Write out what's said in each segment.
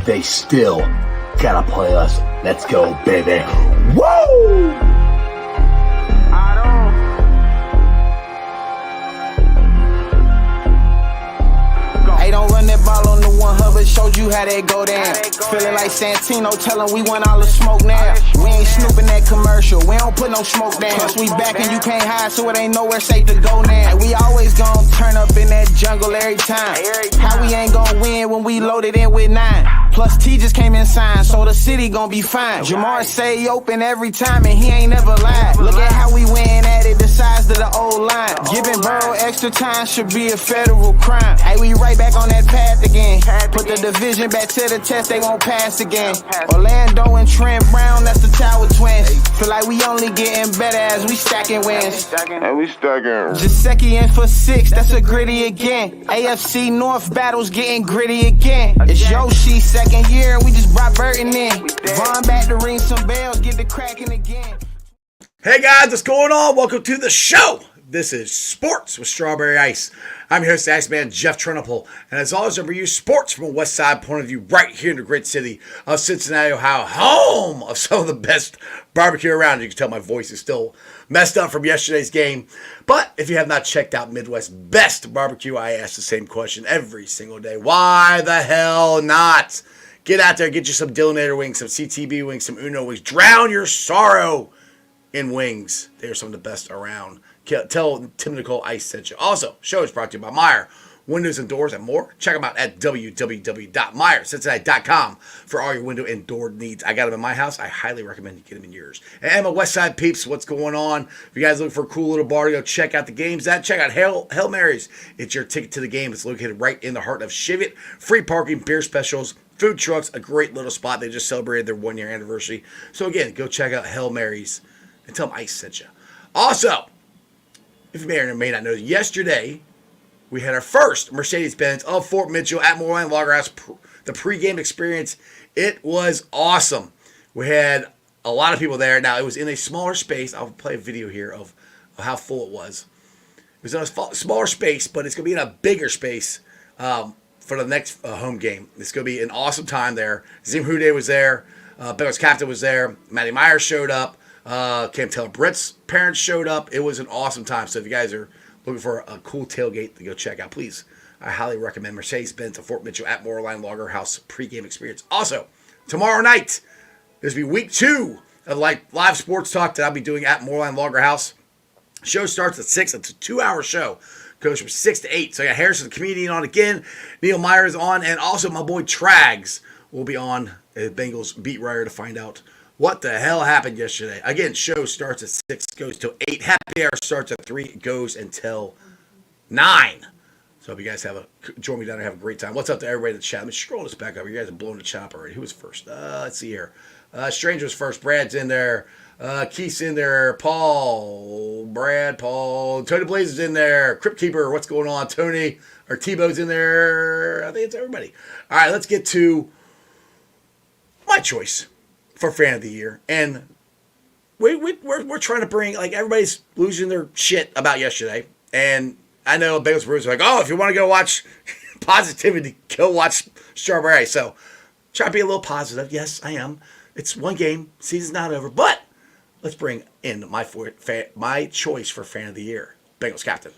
they still gotta play us. Let's go, baby. Woo! Don't run that ball on the one Hubbard, showed you how that go down. Feeling like Santino, tell him we want all the smoke now. We ain't snooping that commercial, we don't put no smoke down. Plus we back and you can't hide, so it ain't nowhere safe to go now. We always gon' turn up in that jungle every time. How we ain't gon' win when we loaded in with 9? Plus T just came in signed, so the city gon' be fine. Jamar say he open every time and he ain't never lied. Look at how we win at it, the size of the old line. Giving Burrow extra time should be a federal crime. Hey, we right back on that path again. Put the division back to the test, they won't pass again. Orlando and Trent Brown, that's the Tower Twins. Feel like we only getting better as we stacking wins. And we stacking. Giuseppe in for 6, that's a gritty again. AFC North battles getting gritty again. It's Yoshi second year, we just brought Burton in. Vaughn back to ring some bells, get the cracking again. Hey guys, what's going on? Welcome to the show. This is Sports with Strawberry Ice. I'm your host, Iceman Jeff Trunapole, and as always, I bring you sports from a West Side point of view right here in the great city of Cincinnati, Ohio, home of some of the best barbecue around. You can tell my voice is still messed up from yesterday's game, but if you have not checked out Midwest's best barbecue, I ask the same question every single day. Why the hell not? Get out there, get you some Dillinator wings, some CTB wings, some Uno wings. Drown your sorrow in wings. They are some of the best around. Tell Tim Nicole Ice sent you. Also, show is brought to you by Meyer Windows and Doors and more. Check them out at www.meyercincinnati.com for all your window and door needs. I got them in my house. I highly recommend you get them in yours. And my West Side peeps, what's going on? If you guys looking for a cool little bar to go check out the games at, check out Hail Mary's. It's your ticket to the game. It's located right in the heart of Cheviot. Free parking, beer specials, food trucks, a great little spot. They just celebrated their 1-year anniversary. So again, go check out Hail Mary's and tell them Ice sent you. Also, if you may or may not know, yesterday we had our first Mercedes-Benz of Fort Mitchell at Moreline Lager House, the pregame experience. It was awesome. We had a lot of people there. Now, it was in a smaller space. I'll play a video here of how full it was. It was in a smaller space, but it's going to be in a bigger space for the next home game. It's going to be an awesome time there. Zim Hude was there. Bengals captain was there. Matty Meyer showed up. Can't tell Britt's parents showed up. It was an awesome time. So if you guys are looking for a cool tailgate to go check out, please, I highly recommend Mercedes-Benz of Fort Mitchell at Moreline Lager House pregame experience. Also, tomorrow night, there's going to be week 2 of live sports talk that I'll be doing at Moreline Lager House. Show starts at 6. It's a 2-hour show. Goes from 6 to 8. So I got Harrison, the comedian, on again. Neil Meyer is on. And also my boy Trags will be on, Bengals beat writer, to find out what the hell happened yesterday. Again, show starts at 6, goes till 8. Happy hour starts at 3, goes until 9. So if you guys join me down there, have a great time. What's up to everybody in the chat? Let me scroll this back up. You guys are blowing the chop already. Who was first? Let's see here. Stranger was first. Brad's in there. Keith's in there. Paul. Tony Blaze is in there. Crypt Keeper, what's going on? Tony, or Tebow's in there. I think it's everybody. All right, let's get to my choice for fan of the year. And we're trying to bring, everybody's losing their shit about yesterday. And I know Bengals Brewers are like, oh, if you want to go watch positivity, go watch Strawberry. So try to be a little positive. Yes, I am. It's one game. Season's not over. But let's bring in my choice for fan of the year. Bengals captain.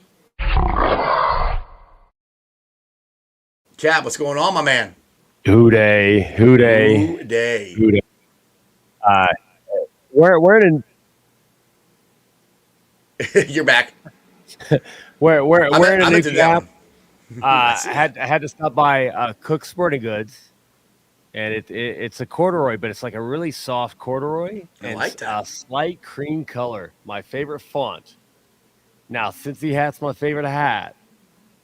Cap, what's going on, my man? Who day. We're in. You're back. We're in a new camp. I had to stop by Cook Sporting Goods, and it's a corduroy, but it's like a really soft corduroy. I like that. A slight cream color. My favorite font. Now, Cincy hat's my favorite hat,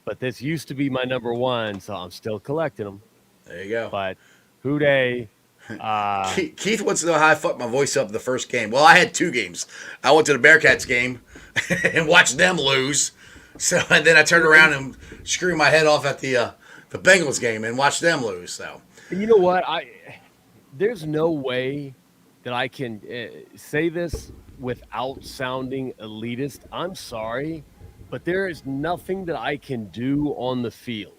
but this used to be my number one, so I'm still collecting them. There you go. But who day. Keith wants to know how I fucked my voice up in the first game. Well, I had 2 games. I went to the Bearcats game and watched them lose. So, and then I turned around and screwed my head off at the Bengals game and watched them lose. So, you know what? There's no way that I can say this without sounding elitist. I'm sorry, but there is nothing that I can do on the field.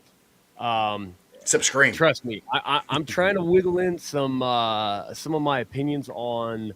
Except Scream. Trust me, I'm trying to wiggle in some of my opinions on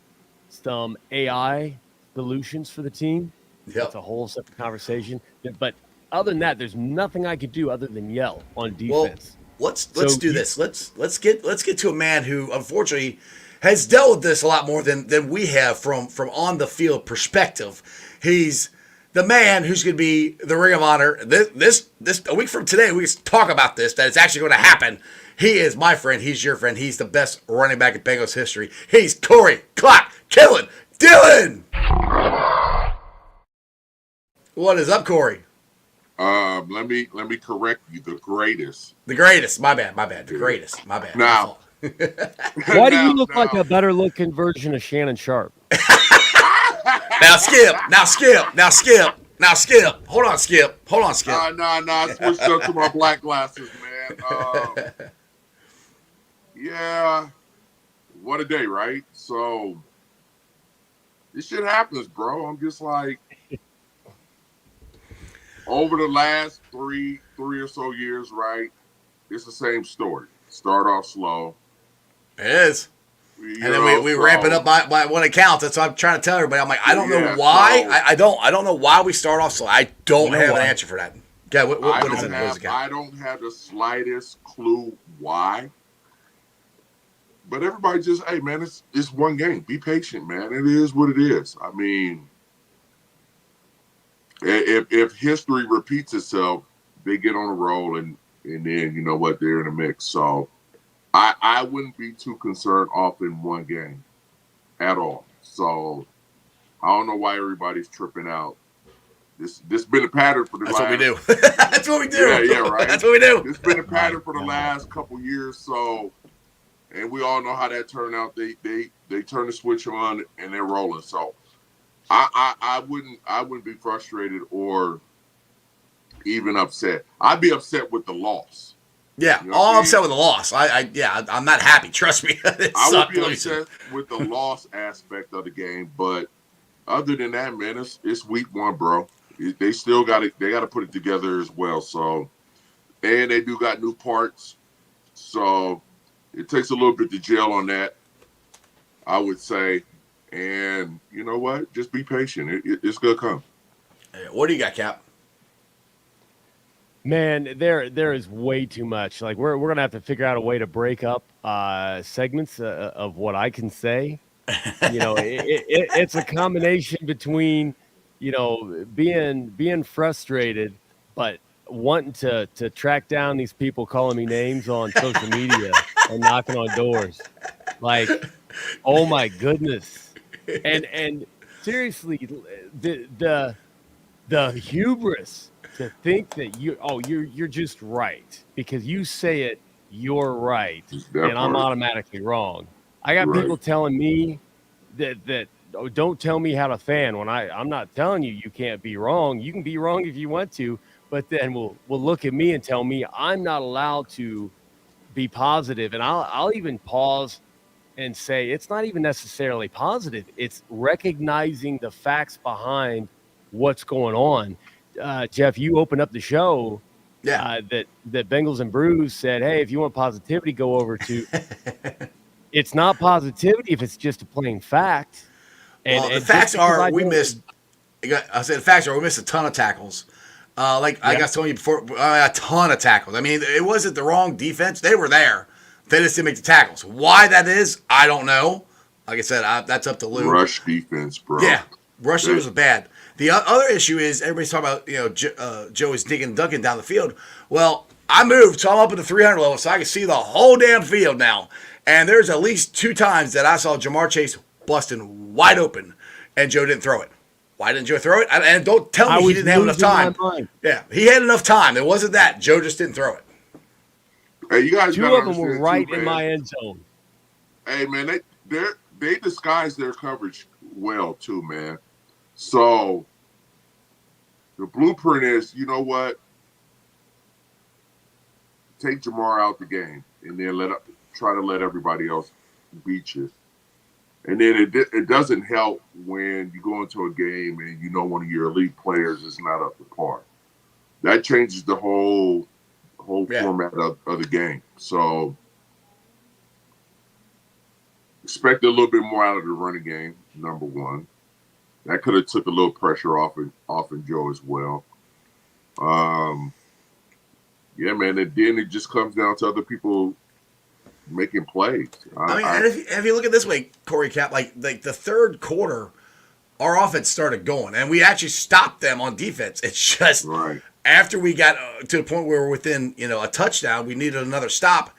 some AI solutions for the team. That's Yep. a whole separate conversation. But other than that, there's nothing I could do other than yell on Well, defense. let's So do this. Let's get to a man who unfortunately has dealt with this a lot more than we have from on the field perspective. He's the man who's going to be the Ring of Honor this a week from today. We can talk about this, that it's actually going to happen. He is my friend. He's your friend. He's the best running back in Bengals history. He's Corey Clock Killing Dylan. What is up, Corey? Let me correct you. The greatest. The greatest. My bad. The greatest. My bad. Now, why do you look like a better looking version of Shannon Sharp? Now skip. Hold on, Skip. No. I switched up to my black glasses, man. Yeah, what a day, right? So this shit happens, bro. I'm just like, over the last three or so years, right? It's the same story. Start off slow. It is. And then we ramp it up by when it counts. That's what I'm trying to tell everybody. I'm like, I don't know why. So, I don't know why we start off slow. I don't have an answer for that. Yeah, what is it? I don't have the slightest clue why. But everybody just, hey, man, it's one game. Be patient, man. It is what it is. I mean, if history repeats itself, they get on a roll, and then, you know what, they're in a mix. So I wouldn't be too concerned off in one game at all. So I don't know why everybody's tripping out. This been a pattern for the last. What we do. That's what we do. Yeah, right. That's what we do. It's been a pattern for the last couple years. So, and we all know how that turned out. They turn the switch on and they're rolling. So I wouldn't be frustrated or even upset. I'd be upset with the loss. Yeah, you know all upset with the loss. I'm not happy. Trust me. I would be upset with the loss aspect of the game, but other than that, man, it's week one, bro. They still got it. They got to put it together as well. So, and they do got new parts, so it takes a little bit to gel on that, I would say. And you know what? Just be patient. It's gonna come. What do you got, Cap? Man, there is way too much. Like we're gonna have to figure out a way to break up segments of what I can say. You know, it's a combination between, you know, being frustrated, but wanting to track down these people calling me names on social media and knocking on doors. Like, oh my goodness. And seriously, the hubris to think that you're just right because you say it, you're right, and I'm automatically wrong. I got people telling me that don't tell me how to fan when I'm not telling you can't be wrong. You can be wrong if you want to, but then will look at me and tell me I'm not allowed to be positive, and I'll even pause and say it's not even necessarily positive. It's recognizing the facts behind what's going on. Jeff, you opened up the show. Yeah. That Bengals and Brews said, hey, if you want positivity, go over to. It's not positivity if it's just a plain fact. Well, the facts are we missed. I said the facts are we missed a ton of tackles. I was telling you before, a ton of tackles. I mean, it wasn't the wrong defense; they were there. They just didn't make the tackles. Why that is, I don't know. Like I said, that's up to Lou. Rush defense, bro. Yeah, rush defense was bad. The other issue is everybody's talking about Joe is digging Duncan down the field. Well, I moved, so I'm up at the 300 level, so I can see the whole damn field now. And there's at least 2 times that I saw Jamar Chase busting wide open, and Joe didn't throw it. Why didn't Joe throw it? And don't tell me he didn't have enough time. Yeah, he had enough time. It wasn't that. Joe just didn't throw it. Hey, you guys 2 of them were right in my end zone. Hey, man, they disguised their coverage well, too, man. So the blueprint is, you know what? Take Jamar out the game, and then try to let everybody else beat you. And then it doesn't help when you go into a game and you know one of your elite players is not up to par. That changes the whole whole Yeah. format of the game. So expect a little bit more out of the running game. Number one, that could have took a little pressure off in Joe as well. Yeah, man, and then it just comes down to other people making plays. I mean, and if you look at it this way, Corey Cap, like the third quarter, our offense started going, and we actually stopped them on defense. It's just Right. after we got to the point where we're within a touchdown, we needed another stop,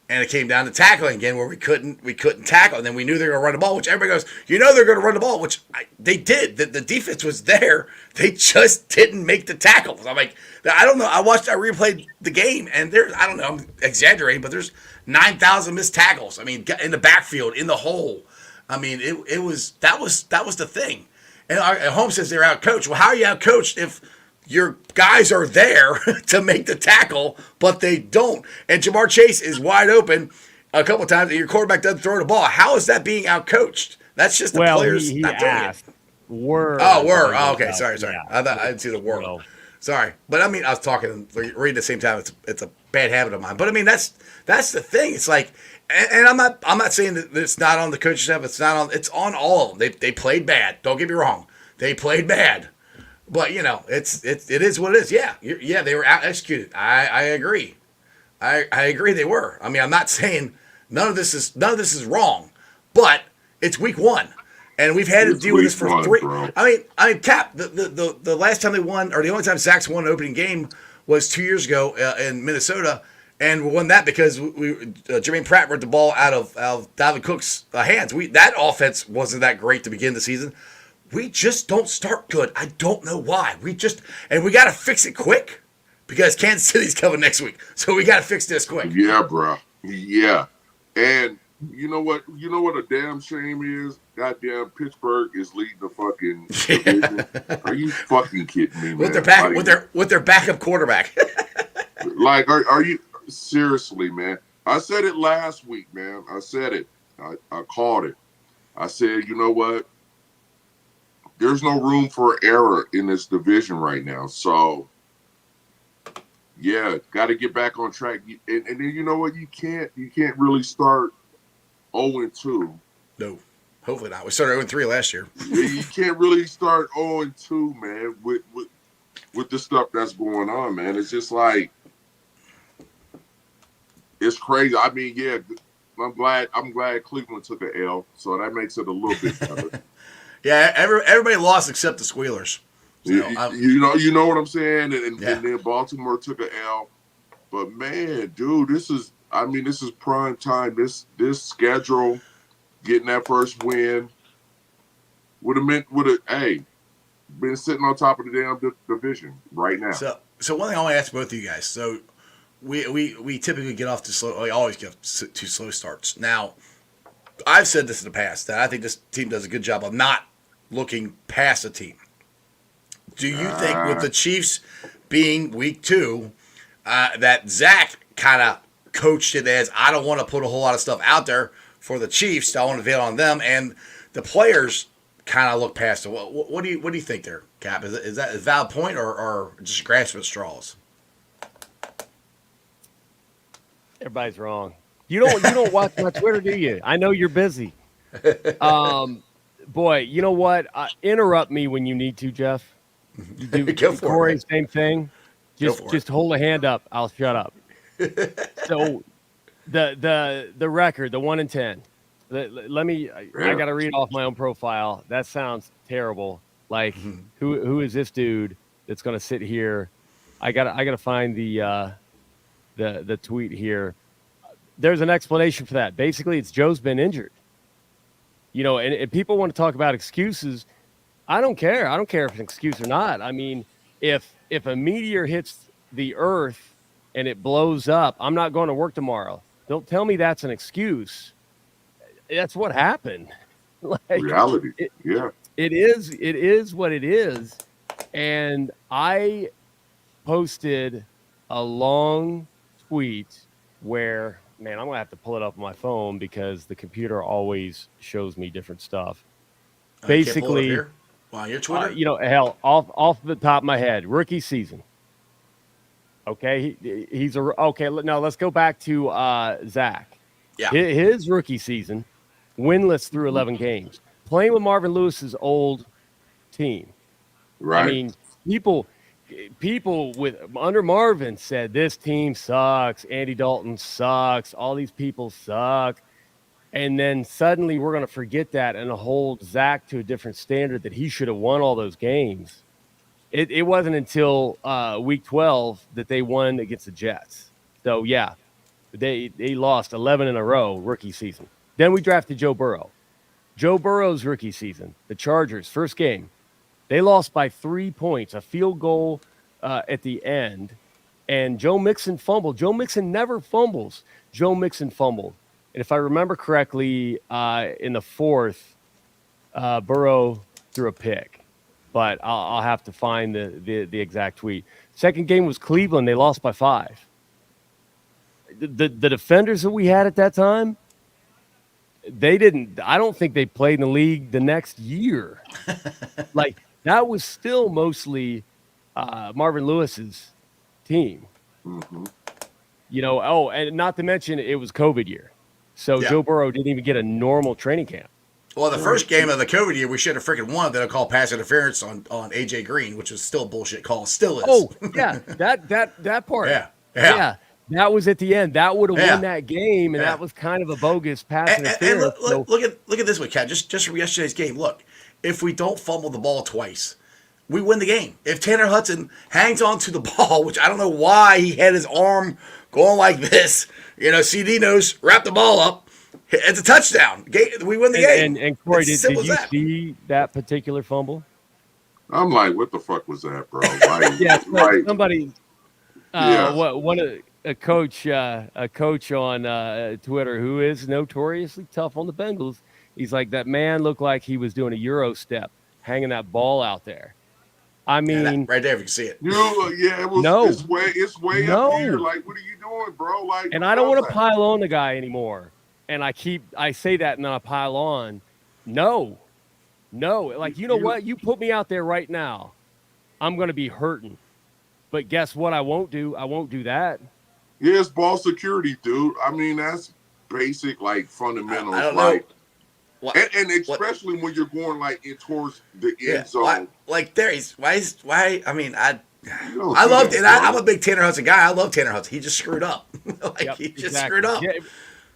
and it came down to tackling again, where we couldn't tackle, and then we knew they were going to run the ball. Which everybody goes, they're going to run the ball, which they did. The defense was there, they just didn't make the tackles. I'm like, I don't know. I replayed the game, and I don't know, I'm exaggerating, but there's 9,000 missed tackles. I mean, in the backfield, in the hole. I mean, that was the thing. And Holmes says they're outcoached. Well, how are you outcoached if your guys are there to make the tackle, but they don't? And Jamar Chase is wide open a couple of times, and your quarterback doesn't throw the ball. How is that being outcoached? That's just the players he not doing asked. it. Were. Oh, okay. Sorry. Yeah. I thought I didn't see the word. No. Sorry, but I mean, I was talking, reading at the same time. It's a bad habit of mine. But I mean, that's the thing. It's like, and I'm not saying that it's not on the coaching staff. It's on all of them. They played bad. Don't get me wrong. They played bad, but it is what it is. Yeah, they were out executed. I agree. I agree they were. I mean, I'm not saying none of this is wrong, but it's week one. And we've had to deal with this for 3. Bro. I mean, Cap. The last time they won, or the only time Zach's won an opening game was 2 years ago in Minnesota, and we won that because Jermaine Pratt ripped the ball out of Dalvin Cook's hands. That offense wasn't that great to begin the season. We just don't start good. I don't know why. We got to fix it quick because Kansas City's coming next week, so we got to fix this quick. Yeah, bro. Yeah, and you know what? You know what a damn shame is? Goddamn, Pittsburgh is leading the fucking division. Are you fucking kidding me, man? With their backup quarterback. Like, are you seriously, man? I said it last week, man. I said it. I called it. I said, you know what? There's no room for error in this division right now. So, yeah, got to get back on track. And then you know what? You can't really start 0-2. No, hopefully not. We started 0-3 last year. You can't really start 0-2, man, with the stuff that's going on, man. It's just like, it's crazy. I mean, yeah, I'm glad Cleveland took an L, so that makes it a little bit better. Yeah, everybody lost except the Squealers. So, you know what I'm saying? And then Baltimore took an L. But man, dude, this is prime time. This schedule, getting that first win would have been sitting on top of the damn division right now. So one thing I want to ask both of you guys. So we typically get off to slow. We always get to slow starts. Now, I've said this in the past that I think this team does a good job of not looking past a team. Do you think with the Chiefs being week 2, that Zach kind of coached it as, I don't want to put a whole lot of stuff out there for the Chiefs. I want to veil on them, and the players kind of look past it. What do you think there, Cap? Is that a valid point or just grasping at straws? Everybody's wrong. You don't watch my Twitter, do you? I know you're busy. Boy, you know what? Interrupt me when you need to, Jeff. You do Go for Corey, it, same thing. Just hold a hand up. I'll shut up. So the record, the 1-10. Let me. I got to read off my own profile. That sounds terrible. Like who is this dude that's going to sit here? I got to find the tweet here. There's an explanation for that. Basically, it's Joe's been injured. And people want to talk about excuses. I don't care. I don't care if it's an excuse or not. I mean, if a meteor hits the Earth and it blows up, I'm not going to work tomorrow. Don't tell me that's an excuse. That's what happened. Reality. Yeah. It is what it is. And I posted a long tweet where, man, I'm going to have to pull it up on my phone because the computer always shows me different stuff. Basically, on your Twitter? hell, off the top of my head, rookie season. Okay, he's a okay. Now let's go back to Zach. Yeah. His rookie season, winless through 11 games, playing with Marvin Lewis's old team. I Right. mean, people with under Marvin said this team sucks. Andy Dalton sucks. All these people suck. And then suddenly we're going to forget that and hold Zach to a different standard that he should have won all those games. It wasn't until week 12 that they won against the Jets. So, yeah, they lost 11 in a row rookie season. Then we drafted Joe Burrow. Joe Burrow's rookie season, the Chargers, first game, they lost by 3 points, a field goal at the end. And Joe Mixon fumbled. Joe Mixon never fumbles. Joe Mixon fumbled. And if I remember correctly, in the fourth, Burrow threw a pick. But I'll have to find the exact tweet. Second game was Cleveland. They lost by 5. The defenders that we had at that time, they didn't. I don't think they played in the league the next year. Like, that was still mostly Marvin Lewis's team. Mm-hmm. You know, oh, and not to mention it was COVID year. So Yeah. Joe Burrow didn't even get a normal training camp. Well, the first game of the COVID year, we should have freaking won. That I call pass interference on AJ Green, which was still a bullshit call. Still is. Oh, yeah, that part. Yeah. That was at the end. That would have Yeah. won that game, and Yeah. that was kind of a bogus pass And interference. look at this one, Cat. Just from yesterday's game. Look, if we don't fumble the ball twice, we win the game. If Tanner Hudson hangs on to the ball, which I don't know why he had his arm going like this, CD knows, wrap the ball up. It's a touchdown. We win the game. And Corey, It's did simple you as that. see that particular fumble? I'm like, what the fuck was that, bro? Like, Yeah, like, somebody, Yeah. a coach on Twitter who is notoriously tough on the Bengals. He's like, that man looked like he was doing a Euro step, hanging that ball out there. I Yeah, that- mean, right there, if you can see it. it was. No. It's way No. up here. Like, what are you doing, bro? Like, and what I don't was want to that? pile on the guy anymore. And I say that and then I pile on. No. Like, you know what? You put me out there right now, I'm going to be hurting. But guess what I won't do? I won't do that. Yeah, it's ball security, dude. I mean, that's basic, like, fundamentals. I don't know. Like, What- and especially when you're going like in towards the end Yeah, zone. like there he's why? I mean, I don't I see loved that, it. bro. I'm a big Tanner Hudson guy. I love Tanner Hudson. He just screwed up. Yep, he just exactly. screwed up. Yeah,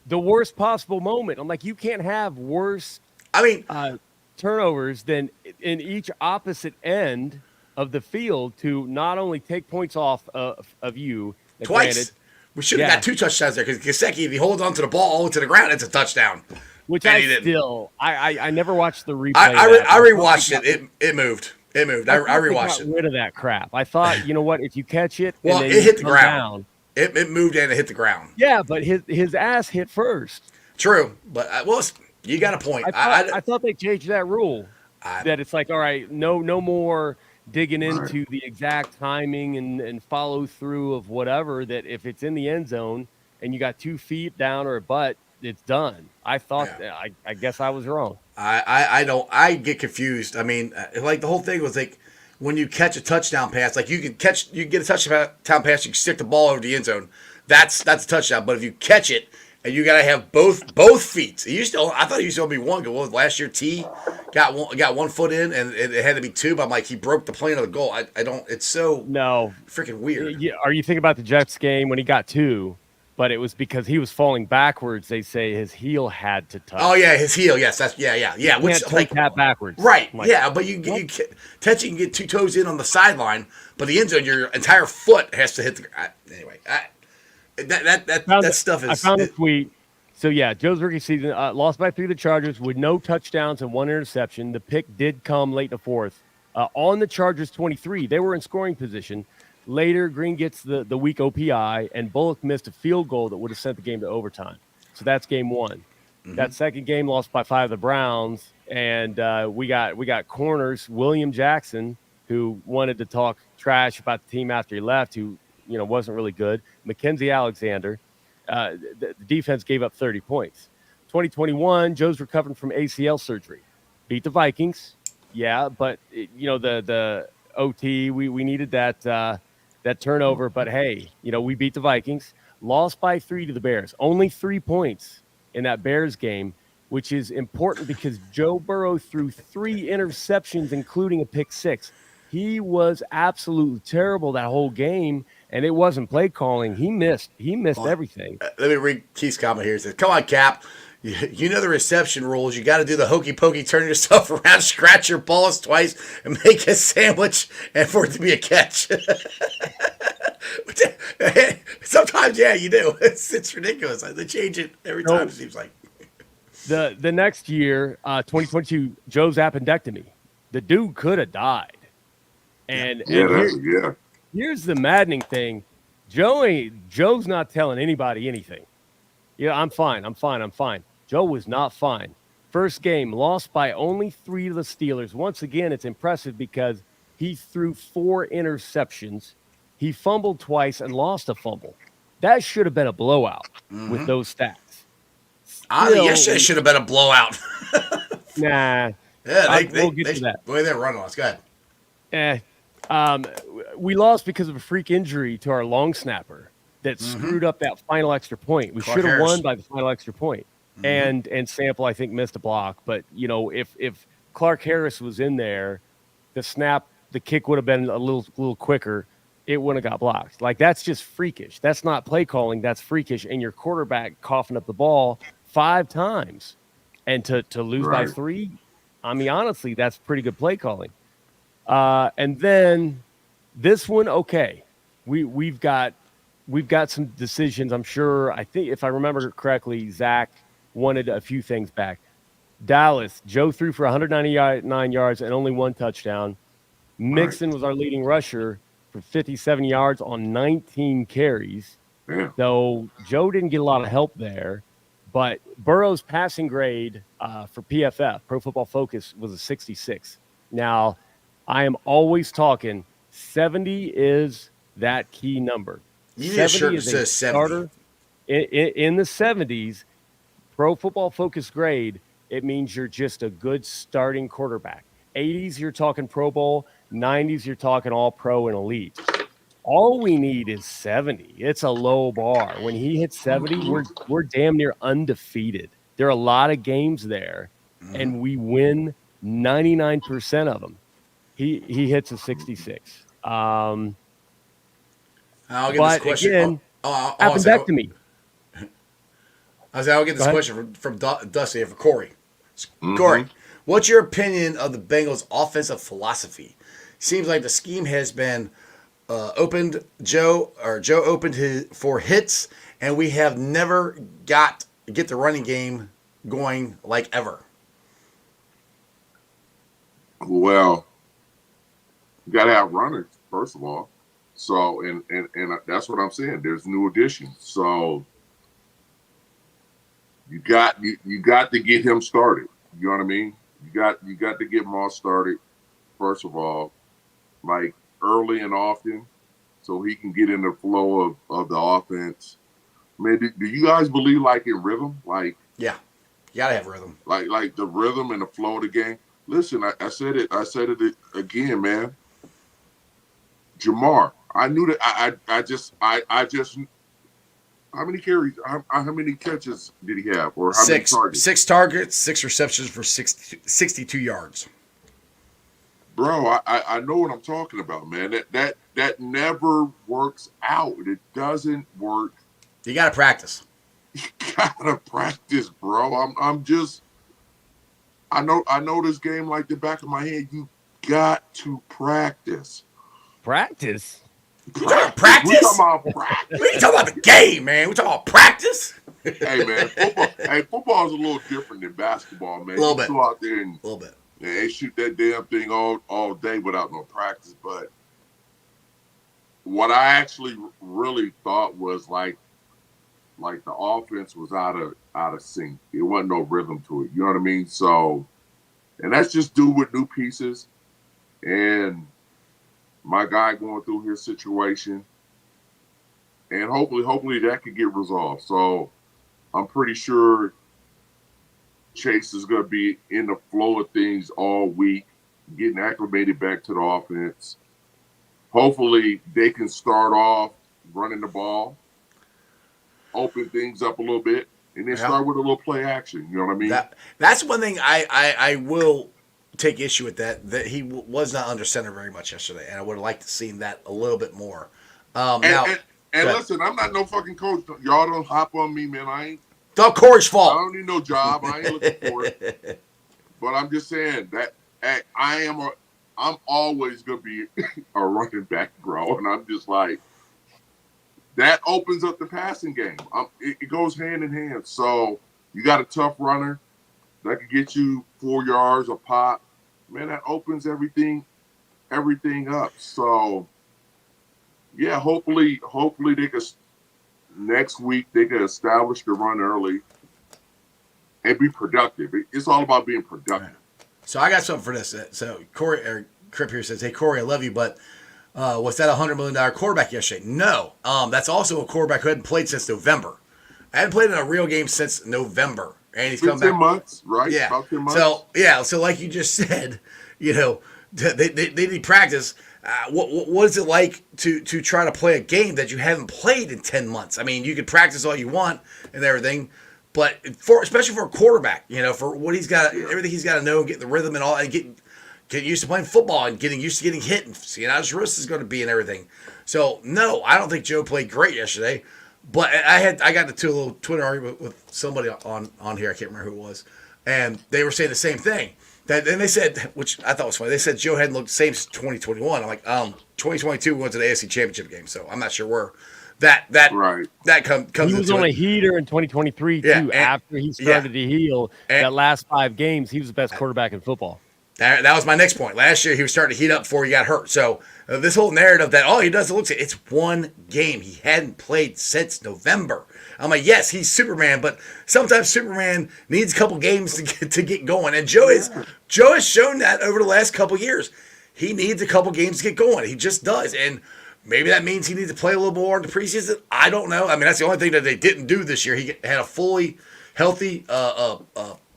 the worst possible moment. I'm like, you can't have worse I mean, turnovers than in each opposite end of the field to not only take points off of you. twice. Granted, We should have Yeah. got 2 touchdowns there because Gesicki, if he holds on to the ball all the way to the ground, it's a touchdown. which And I he didn't. still, I never watched the replay. I of that. rewatched it. It moved. It moved. I thought they rewatched got it. rid of that crap. I thought, you know what? If you catch it, Well, and then it hit the come ground. down- It moved and it hit the ground. yeah, but his ass hit first. True, but you got a point. I thought they changed that rule. I- That it's like, all right, no more digging into the exact timing and follow through of whatever. That if it's in the end zone and you got 2 feet down or a butt, it's done. I thought, I guess I was wrong. I get confused. I mean, like the whole thing was like when you catch a touchdown pass, like you get a touchdown pass, you can stick the ball over the end zone. That's a touchdown. But if you catch it and you gotta have both feet, I thought it used to only be one goal. Last year, T got 1 foot in, and it had to be 2. But I'm like, he broke the plane of the goal. I don't. It's so No. freaking weird. Yeah, are you thinking about the Jets game when he got 2? But it was because he was falling backwards. They say his heel had to touch. Oh yeah, his heel. Yes, that's yeah. You Which can't like tap backwards. right. I'm like, Yeah, but you can get 2 toes in on the sideline, but the end zone, your entire foot has to hit the. Anyway, that stuff is. I found a tweet. So yeah, Joe's rookie season lost by 3 to the Chargers with no touchdowns and 1 interception. The pick did come late in the fourth. On the Chargers 23, they were in scoring position. Later, Green gets the weak OPI, and Bullock missed a field goal that would have sent the game to overtime. So that's game 1. Mm-hmm. That second game lost by 5 to the Browns, and we got corners William Jackson, who wanted to talk trash about the team after he left, who wasn't really good. Mackenzie Alexander. The defense gave up 30 points. 2021, Joe's recovering from ACL surgery. Beat the Vikings. Yeah, but the OT, we needed that that turnover. But hey, we beat the Vikings, lost by 3 to the Bears. Only 3 points in that Bears game, which is important because Joe Burrow threw 3 interceptions, including a pick six. He was absolutely terrible that whole game, and it wasn't play calling. He missed everything. Let me read Keith's comment here. He says, "Come on, Cap. You know the reception rules. You got to do the hokey pokey, turn yourself around, scratch your balls twice, and make a sandwich, and for it to be a catch." Sometimes, yeah, you do. It's ridiculous. They change it every time. It seems like the next year, 2022, Joe's appendectomy. The dude could have died. And here's the maddening thing. Joe's not telling anybody anything. Yeah, I'm fine. Joe was not fine. First game, lost by only 3 to the Steelers. Once again, it's impressive because he threw 4 interceptions. He fumbled twice and lost a fumble. That should have been a blowout with those stats. Yesterday should have been a blowout. Nah. Yeah, we'll get to that. The way they run on us. Go ahead. We lost because of a freak injury to our long snapper that screwed up that final extra point. We should have won by the final extra point. And Sample, I think, missed a block. But, if Clark Harris was in there, the kick would have been a little quicker. It wouldn't have got blocked. Like, that's just freakish. That's not play calling. That's freakish. And your quarterback coughing up the ball 5 times. And to lose by 3, I mean, honestly, that's pretty good play calling. And then this one, okay, we've got some decisions. I'm sure. I think if I remember correctly, Zach wanted a few things back. Dallas, Joe threw for 199 yards and only 1 touchdown. Mixon was our leading rusher for 57 yards on 19 carries. Yeah. Though Joe didn't get a lot of help there. But Burrow's passing grade for PFF, Pro Football Focus, was a 66. Now, I am always talking 70 is that key number. You need a shirt that says 70. In the 70s, Pro Football Focus grade, it means you're just a good starting quarterback. 80s, you're talking Pro Bowl. 90s, you're talking all pro and elite. All we need is 70. It's a low bar. When he hits 70, we're damn near undefeated. There are a lot of games there, and we win 99% of them. He hits a 66. I'll get this question. Again, appendectomy. I'll get this question from Dusty for Corey. Corey, what's your opinion of the Bengals' offensive philosophy? Seems like the scheme has been opened. Joe opened for hits, and we have never get the running game going like ever. Well, you got to have runners first of all. So and that's what I'm saying. There's new additions. So you got to get him started. You know what I mean? You got to get Moss started first of all, like early and often, so he can get in the flow of the offense. Man, do you guys believe like in rhythm? Like, yeah, you gotta have rhythm. Like the rhythm and the flow of the game. Listen, I said it again, man. Jamar, I knew that. I just. How many carries? How many catches did he have? Or how many targets? 6 targets, 6 receptions for 62 yards. Bro, I know what I'm talking about, man. That never works out. It doesn't work. You gotta practice. You gotta practice, bro. I'm just. I know this game like the back of my head. You got to practice. Practice. We talking about practice? We talking about practice. We ain't talking about the game, man. We talking about practice. Hey, man, football is a little different than basketball, man. A little bit. Go out there and a little bit. Yeah, they shoot that damn thing all day without no practice. But what I actually really thought was like the offense was out of sync. There wasn't no rhythm to it. You know what I mean? So, and that's just due with new pieces and my guy going through his situation. And hopefully that could get resolved. So I'm pretty sure Chase is going to be in the flow of things all week, getting acclimated back to the offense. hopefully they can start off running the ball, open things up a little bit, and then start with a little play action. You know what I mean? That's one thing I will take issue with that he was not under center very much yesterday, and I would have liked to see that a little bit more. And listen, I'm not no fucking coach. Y'all don't hop on me, man. It's all Corey's I fault. don't need no job. I ain't looking for it. But I'm just saying that I'm always gonna be a running back, bro. And I'm just like, that opens up the passing game. It goes hand in hand. So you got a tough runner that could get you 4 yards a pop. Man, that opens everything up. So yeah, hopefully they could next week they could establish the run early and be productive. It's all about being productive. So I got something for this. So Corey or Crip here says, "Hey Corey, I love you, but was that $100 million quarterback yesterday?" No. That's also a quarterback who hadn't played since November. I hadn't played in a real game since November, and he's come back 10 months, right? Yeah. About 10 months. So like you just said, they need practice. What is it like to try to play a game that you haven't played in 10 months? I mean, you can practice all you want and everything, but especially for a quarterback, for what he's got, everything he's got to know, get the rhythm and all, and get used to playing football and getting used to getting hit and seeing how his wrist is going to be and everything. So no, I don't think Joe played great yesterday. But I got into a little Twitter argument with somebody on here. I can't remember who it was, and they were saying the same thing. And they said, which I thought was funny. They said Joe hadn't looked the same since 2021. I'm like, 2022 we went to the AFC Championship game, so I'm not sure where that comes. He was on a heater in 2023 too. After he started to heal, that last 5 games, he was the best quarterback in football. That was my next point. Last year, he was starting to heat up before he got hurt. So this whole narrative that all he does is it's one game. He hadn't played since November. I'm like, yes, he's Superman, but sometimes Superman needs a couple games to get going. And Joe has shown that over the last couple years. He needs a couple games to get going. He just does. And maybe that means he needs to play a little more in the preseason. I don't know. I mean, that's the only thing that they didn't do this year. He had a fully healthy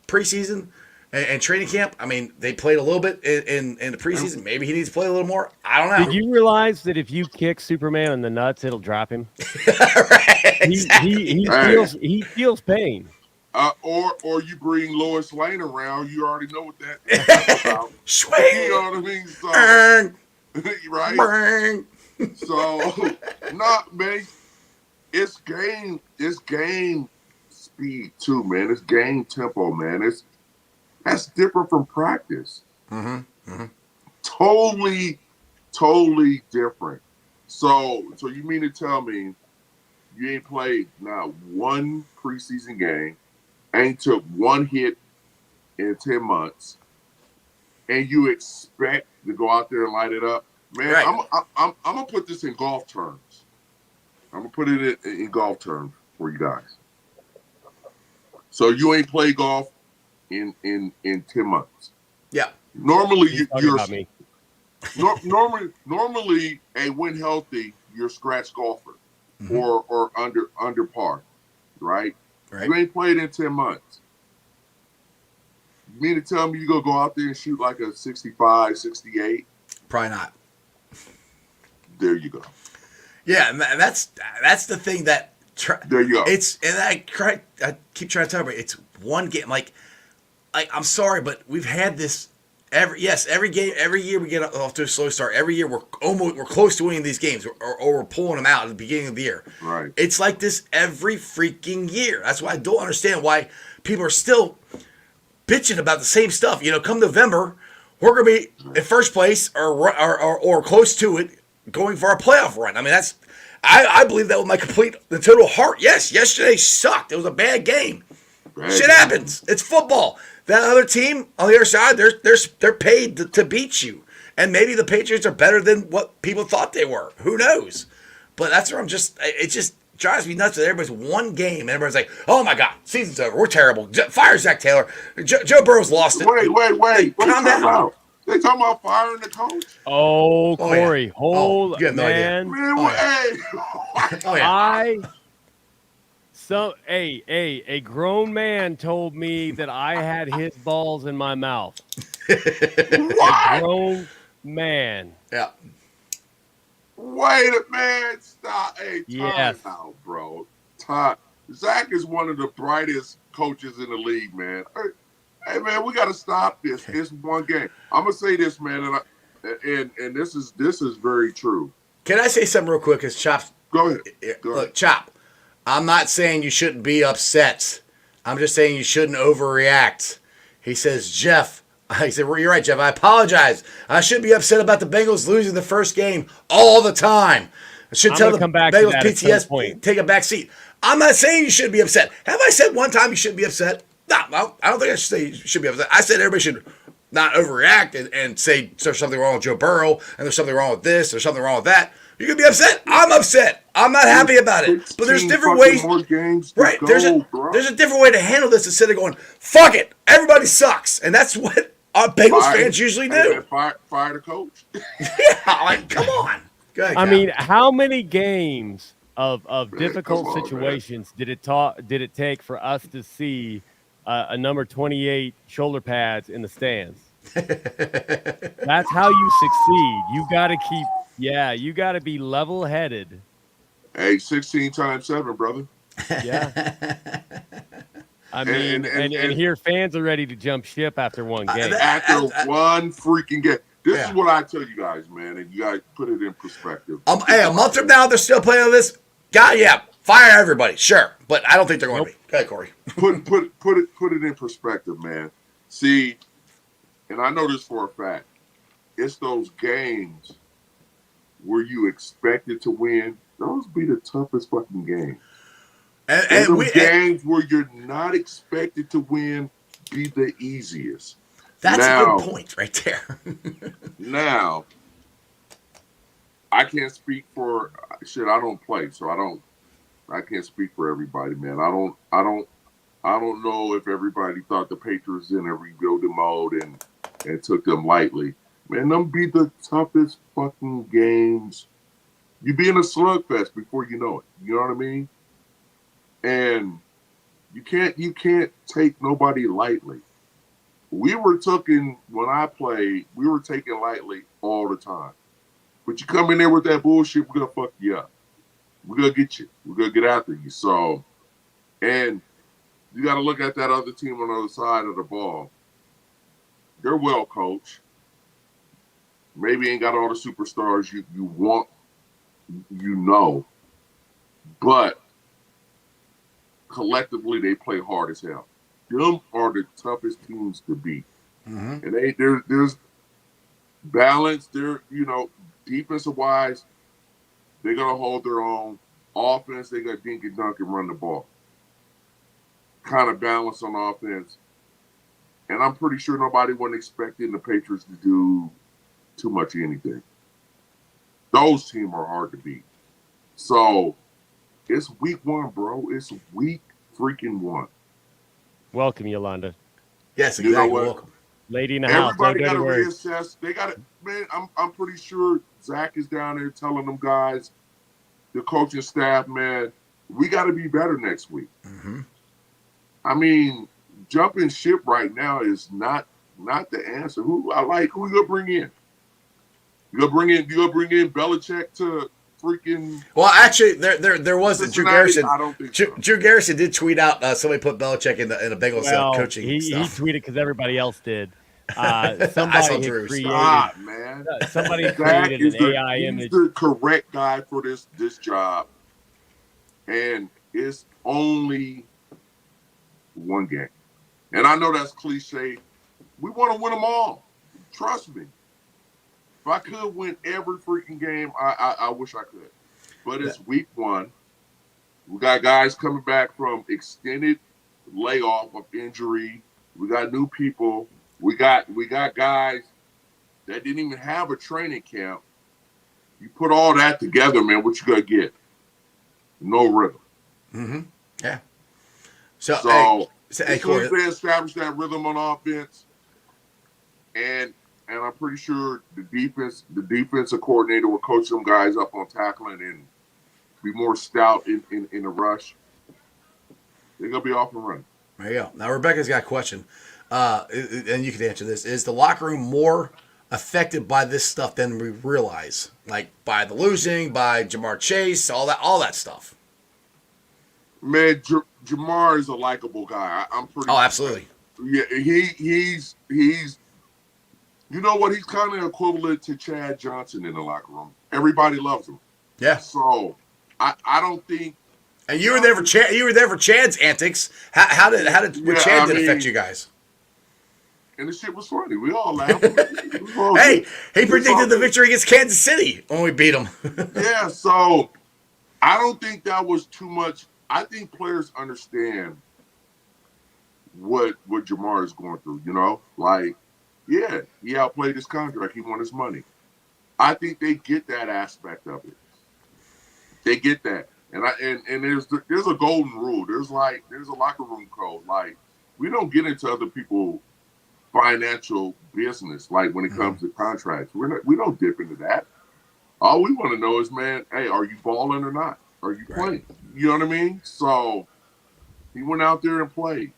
preseason. And training camp, I mean, they played a little bit in the preseason. Maybe he needs to play a little more. I don't know. Did you realize that if you kick Superman in the nuts, it'll drop him? Right, exactly. He feels pain. Or you bring Lois Lane around, you already know what that's about. Swing. You know what I mean? So, right? Burn. So, man, it's game speed too, man. It's game tempo, man. That's different from practice. Totally different. So you mean to tell me you ain't played not one preseason game, ain't took one hit in 10 months, and you expect to go out there and light it up? Man, right. I'm gonna put this in golf terms. I'm gonna put it in golf terms for you guys. So you ain't played golf in 10 months. Yeah. Normally normally a when healthy, you're scratch golfer or under par, right? You ain't played in 10 months. You mean to tell me you gonna go out there and shoot like a 65, 68? Probably not. There you go. Yeah, and that's the thing that there you go. It's and I keep trying to tell you, it's one game. Like I'm sorry, but we've had this every year we get off to a slow start. Every year we're close to winning these games, or we're pulling them out at the beginning of the year. Right. It's like this every freaking year. That's why I don't understand why people are still bitching about the same stuff. Come November, we're gonna be in first place or close to it, going for a playoff run. I mean, I believe that with my the total heart. Yes, yesterday sucked. It was a bad game. Shit happens. It's football. That other team on the other side, they're paid to beat you. And maybe the Patriots are better than what people thought they were. Who knows? But that's where it just drives me nuts that everybody's one game and everybody's like, oh my God, season's over. We're terrible. Fire Zach Taylor. Joe Burrow's lost it. Wait. Calm down. They talking about firing the coach? Oh, Corey, hold man. A grown man told me that I had his balls in my mouth. What? A grown man. Yeah. Wait a man, stop. Hey, time Yes. out, bro. Time. Zach is one of the brightest coaches in the league, man. Hey, man, we got to stop this. It's one game. I'm gonna say this, man, and this is very true. Can I say something real quick? Because Chop's Go ahead. Go ahead. look, Chop. I'm not saying you shouldn't be upset. I'm just saying you shouldn't overreact. He says, Jeff. He said, well, you're right, Jeff. I apologize. I shouldn't be upset about the Bengals losing the first game all the time. I should I'm tell gonna the come back to Bengals that at some PTS point. take a back seat. I'm not saying you shouldn't be upset. Have I said one time you shouldn't be upset? No, I don't think I should say you should be upset. I said everybody should not overreact and say there's something wrong with Joe Burrow and there's something wrong with this, there's something wrong with that. You can be upset. I'm upset. I'm not happy about it. But there's 16 different fucking ways. more games to Right. go, bro. There's a different way to handle this instead of going, fuck it. Everybody sucks. And that's what our Bengals fans usually do. Fire the coach. Yeah, like, come on. Go ahead, I Cal. mean, how many games of Man, difficult come on, situations did it take for us to see a number 28 shoulder pads in the stands? That's how you succeed. You got to be level headed. Hey, 16 times 7, brother. Yeah. I mean, and and here fans are ready to jump ship after one game. after one freaking game. This Yeah. is what I tell you guys, man, and you guys put it in perspective. Hey, a month from now, they're still playing on this. God, yeah, fire everybody, sure. But I don't think they're going to be. Go ahead, Corey. Put it in perspective, man. See, and I know this for a fact. It's those games where you expected to win. Those be the toughest fucking games. And games where you're not expected to win be the easiest. That's a good point right there. Now, I can't speak for shit. I don't play, so I can't speak for everybody, man. I don't know if everybody thought the Patriots in a rebuilding mode and took them lightly. Man, them be the toughest fucking games. You be in a slugfest before you know it. You know what I mean? And you can't take nobody lightly. When I played, we were taken lightly all the time. But you come in there with that bullshit, we're gonna fuck you up. We're gonna get you. We're gonna get after you. So, and you got to look at that other team on the other side of the ball. They're well coached. Maybe ain't got all the superstars you want, but collectively they play hard as hell. Them are the toughest teams to beat, and there's balance. Defensive wise, they're gonna hold their own. Offense, they got dink and dunk and run the ball. Kind of balance on offense. And I'm pretty sure nobody wasn't expecting the Patriots to do too much of anything. Those teams are hard to beat. So it's week 1, bro. It's week freaking 1. Welcome, Yolanda. Yes, You exactly. know what? Welcome. Lady in the house. Everybody No got to dirty words. reassess. They got to, man, I'm pretty sure Zach is down there telling them guys, the coaching staff, man, we got to be better next week. Mm-hmm. I mean, jumping ship right now is not the answer. Who you gonna bring in? You gonna bring in Belichick to freaking? Well, actually, there was Drew Cincinnati? Garrison. I don't think so. Drew Garrison did tweet out somebody put Belichick in the Bengals coaching he stuff. tweeted because everybody else did. I Somebody saw had Drew. created. Stop, man. Somebody Zach created is an AI he's image. the correct guy for this job, and it's only one game. And I know that's cliche. We want to win them all. Trust me. If I could win every freaking game, I wish I could. But it's week 1. We got guys coming back from extended layoff of injury. We got new people. We got guys that didn't even have a training camp. You put all that together, man, what you gonna get? No rhythm. Mm-hmm. Yeah. So as soon as they establish that rhythm on offense, and I'm pretty sure the defensive coordinator will coach them guys up on tackling and be more stout in the rush. They're gonna be off and running. There you go. Now Rebecca's got a question, and you can answer this: is the locker room more affected by this stuff than we realize. Like by the losing, by Jamar Chase, all that stuff. Man, Jamar is a likable guy. I'm pretty. Oh, absolutely. Yeah, he's. You know what? He's kind of equivalent to Chad Johnson in the locker room. Everybody loves him. Yeah. So I don't think. And you were there for Chad. You were there for Chad's antics. How did what Chad did affect you guys? And the shit was funny. We all laughed. Hey, he predicted the victory against Kansas City when we beat him. Yeah, so I don't think that was too much. I think players understand what Jamar is going through, you know? Like, yeah, he outplayed his contract. He won his money. I think they get that aspect of it. They get that. And there's a golden rule. There's a locker room code. Like, we don't get into other people's financial business, like when it comes to contracts. We don't dip into that. All we want to know is, man, hey, are you balling or not? Are you playing? You know what I mean? So he went out there and played.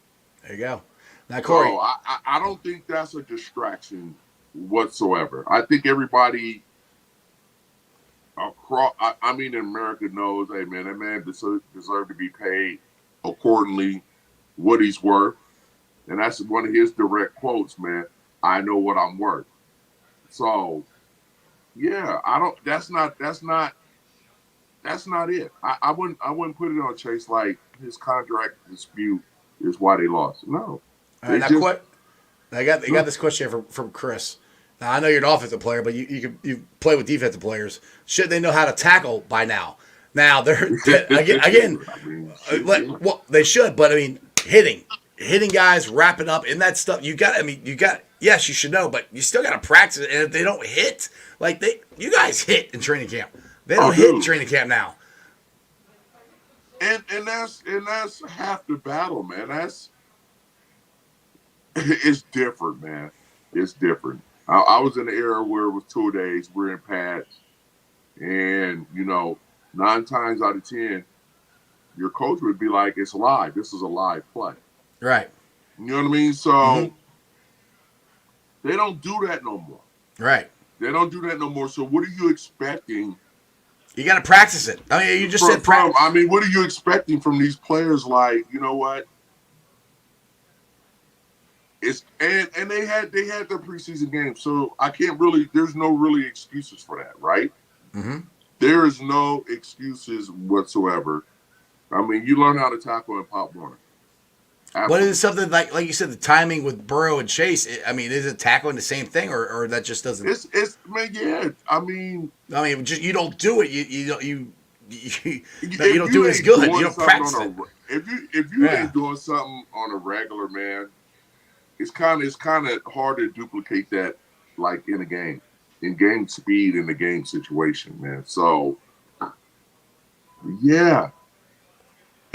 There you go. Now, Corey. So I don't think that's a distraction whatsoever. I think everybody across, in America knows, hey, man, that man deserves to be paid accordingly what he's worth. And that's one of his direct quotes, man. I know what I'm worth. So, yeah, that's not it. I wouldn't put it on Chase like his contract dispute is why they lost. No. All right, I got this question here from Chris. Now I know you're an offensive player, but you play with defensive players. Should they know how to tackle by now? Now they're again. Well, they should, but I mean, hitting guys, wrapping up, and that stuff. Yes, you should know, but you still got to practice it. And if they don't hit, you guys hit in training camp. They don't hit in training camp now. And that's half the battle, man. It's different, man. It's different. I was in an era where it was 2 days. We're in pads, and 9 times out of 10, your coach would be like, "It's live. This is a live play." Right. You know what I mean? So they don't do that no more. Right. They don't do that no more. So what are you expecting? You got to practice it. I mean, you just said practice. What are you expecting from these players? Like, you know what? And they had their preseason games, so I can't really. There's no really excuses for that, right? Mm-hmm. There is no excuses whatsoever. I mean, you learn how to tackle and Pop Warner. But is it something like you said, the timing with Burrow and Chase? I mean, is it tackling the same thing, or that just doesn't? It's man, yeah. I mean, just you don't do it. You don't do it as good. You don't practice it. If you ain't doing something on a regular, man, it's kind of hard to duplicate that, like in a game, in game speed, in the game situation, man. So, yeah.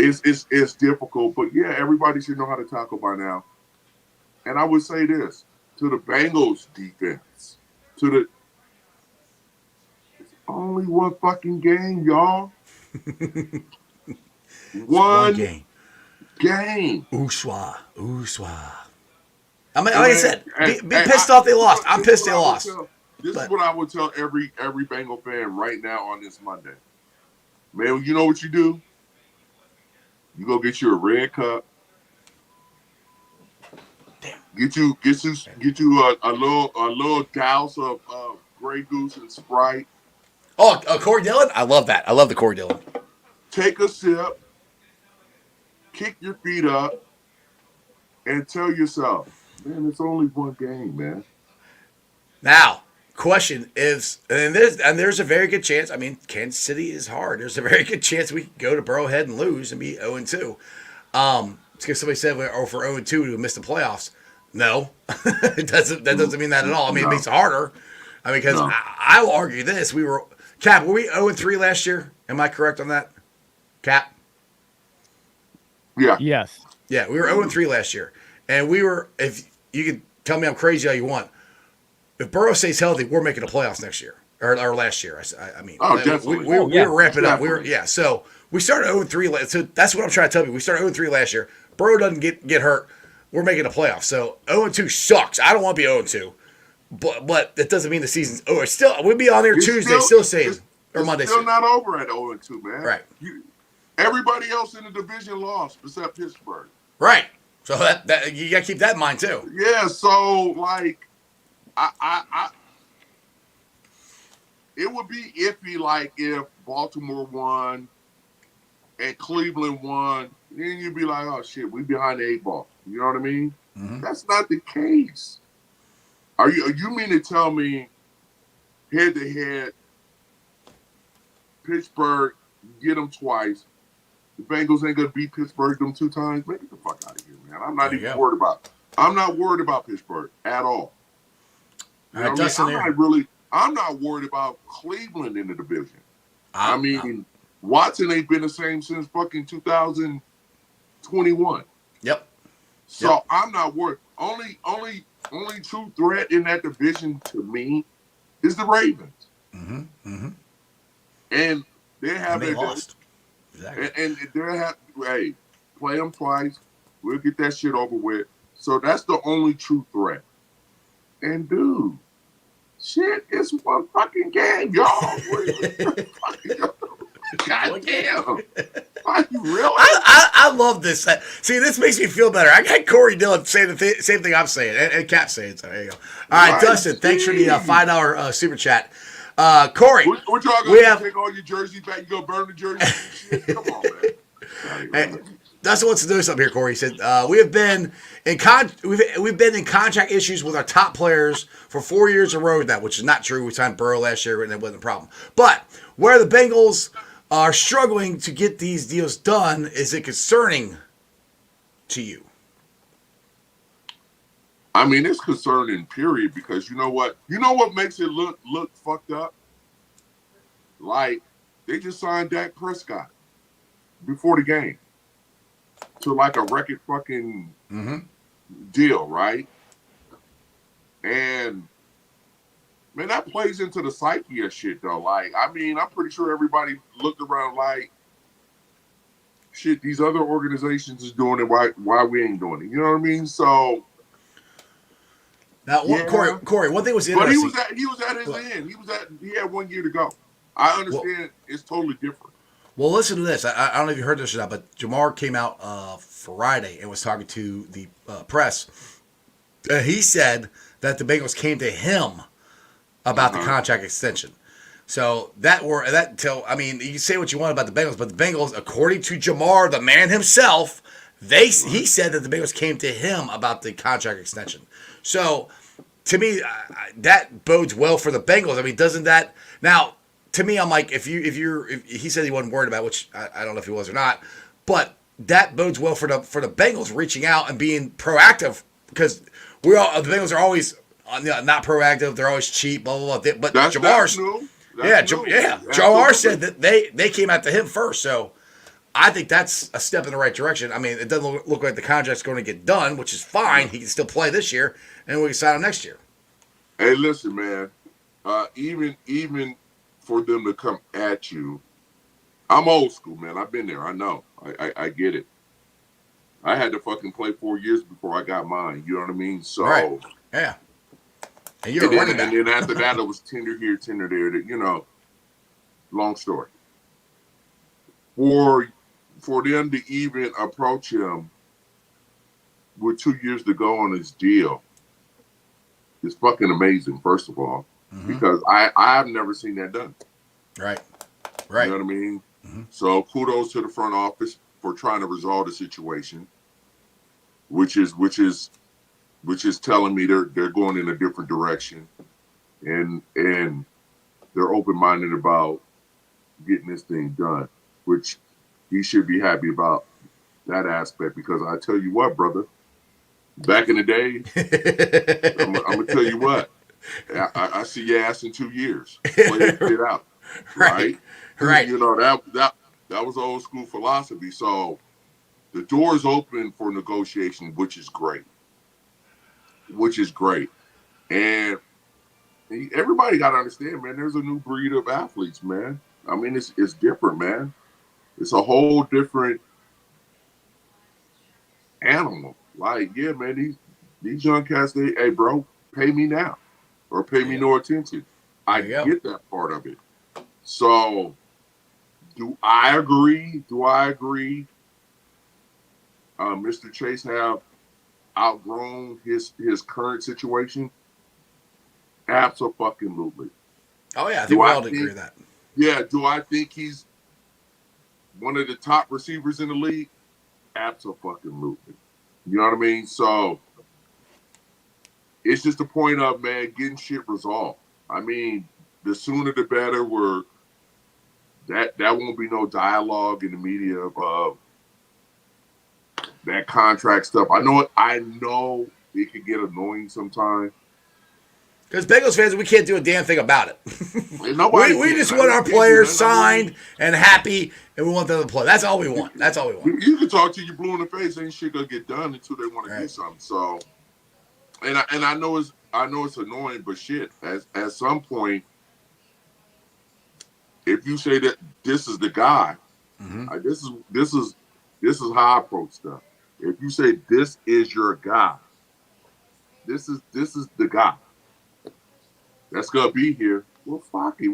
It's difficult, but yeah, everybody should know how to tackle by now. And I would say this to the Bengals defense, it's only one fucking game, y'all. one game. Ooswa. I mean, like I said, be pissed off they lost. I'm pissed they lost. This is what I would tell every Bengal fan right now on this Monday. Man, you know what you do? You go get you a red cup. Damn. Get you a little douse of Grey Goose and Sprite. Oh, Corey Dillon? I love that. I love the Corey Dillon. Take a sip, kick your feet up, and tell yourself, man, it's only one game, man. Now, question is, and there's a very good chance. I mean, Kansas City is hard. There's a very good chance we could go to Burrowhead and lose and be 0-2. It's because somebody said we're for 0-2 to miss the playoffs. No, that doesn't mean that at all. I mean, it makes it harder. I mean, because I will argue this: were we 0-3 last year? Am I correct on that, Cap? Yeah. Yes. Yeah, we were 0-3 last year, and we were. If you can tell me I'm crazy all you want. If Burrow stays healthy, we're making the playoffs next year or last year. I mean, definitely. we were ramping up. So we started 0-3. So that's what I'm trying to tell you. We started 0-3 last year. Burrow doesn't get hurt. We're making the playoffs. So 0-2 sucks. I don't want to be 0-2. but that doesn't mean the season's over. Still, we'll be on there It's Tuesday, still saying, or it's Monday. still not over at 0-2, man. Right. Everybody else in the division lost except Pittsburgh. Right. So that you got to keep that in mind too. Yeah. So like, I it would be iffy like if Baltimore won and Cleveland won, then you'd be like, oh shit, we behind the 8 ball. You know what I mean? Mm-hmm. That's not the case. Are you mean to tell me head to head, Pittsburgh get them twice? The Bengals ain't gonna beat Pittsburgh them 2 times. Man, get the fuck out of here, man. I'm not even worried about. I'm not worried about Pittsburgh at all. You know what I mean? I'm not worried about Cleveland in the division. I mean, Watson ain't been the same since fucking 2021. Yep. So I'm not worried. Only true threat in that division to me is the Ravens. Mm-hmm. Mm-hmm. And they have they lost. Exactly. And they have play them twice. We'll get that shit over with. So that's the only true threat. And dude, shit, it's one fucking game, y'all. God damn. Are you really? I love this. See, this makes me feel better. I got Corey Dillon saying the same thing I'm saying, and Cap saying. So there you go. All right, Dustin, thanks for the $5 super chat. Corey, we're talking. We have take all your jerseys back. You go burn the jersey. Shit. Come on, man. Hey, Dustin wants to do something here. Corey, he said we have been we've been in contract issues with our top players for 4 years in a row now, which is not true. We signed Burrow last year, and that wasn't a problem. But where the Bengals are struggling to get these deals done, is it concerning to you? I mean, it's concerning, period, because you know what? You know what makes it look fucked up? Like, they just signed Dak Prescott before the game to like a record fucking deal, right? And man, that plays into the psyche of shit, though. Like, I mean, I'm pretty sure everybody looked around like, shit, these other organizations is doing it. Why we ain't doing it? You know what I mean? So now, Corey, one thing was interesting. But he was at his end. He had 1 year to go. I understand it's totally different. Well, listen to this. I don't know if you heard this or not, but Jamar came out Friday and was talking to the press. He said that the Bengals came to him about the contract extension. So I mean, you can say what you want about the Bengals, but the Bengals, according to Jamar, the man himself, he said that the Bengals came to him about the contract extension. So, to me, that bodes well for the Bengals. I mean, doesn't that now? To me, I'm like, if he said he wasn't worried about, which I don't know if he was or not, but that bodes well for the Bengals reaching out and being proactive, because the Bengals are always not proactive. They're always cheap, blah blah blah. But Jamar said that they came out to him first. So I think that's a step in the right direction. I mean, it doesn't look like the contract's going to get done, which is fine. He can still play this year, and we can sign him next year. Hey, listen, man. Even for them to come at you, I'm old school, man. I've been there. I know. I get it. I had to fucking play 4 years before I got mine. You know what I mean? So right. Yeah. And you're running back. And then after that, it was tender here, tender there. You know, long story. For them to even approach him with 2 years to go on his deal is fucking amazing, first of all, because I've never seen that done. Right. You know what I mean? Mm-hmm. So kudos to the front office for trying to resolve the situation, which is telling me they're going in a different direction, and they're open-minded about getting this thing done, which he should be happy about that aspect, because I tell you what, brother, back in the day, I'm gonna tell you what, I see your ass in 2 years. Play this shit out, right? You know, that was old school philosophy. So the door's open for negotiation, which is great. And everybody got to understand, man, there's a new breed of athletes, man. I mean, it's different, man. It's a whole different animal. Like, yeah, man, these young cats, hey, bro, pay me now. or pay me no attention. I There you go. get that part of it. So, do I agree? Mr. Chase have outgrown his current situation? Absolutely. Oh yeah, I think Do we I all agree think- with that. Yeah. Do I think he's one of the top receivers in the league? Absolutely. You know what I mean? So it's just a point of, man, getting shit resolved. I mean, the sooner the better. That won't be no dialogue in the media of that contract stuff. I know it could get annoying sometimes. Because Bengals fans, we can't do a damn thing about it. And nobody we can. just I want don't our think players so. I mean, signed and happy, and we want them to play. That's all we want. That's all we want. You can talk to you blue in the face, ain't shit gonna get done until they want to Right. get something. So, and I know it's annoying, but shit, at some point, if you say that this is the guy, this is how I approach stuff. If you say this is your guy, this is the guy that's gonna be here. Well, fuck it.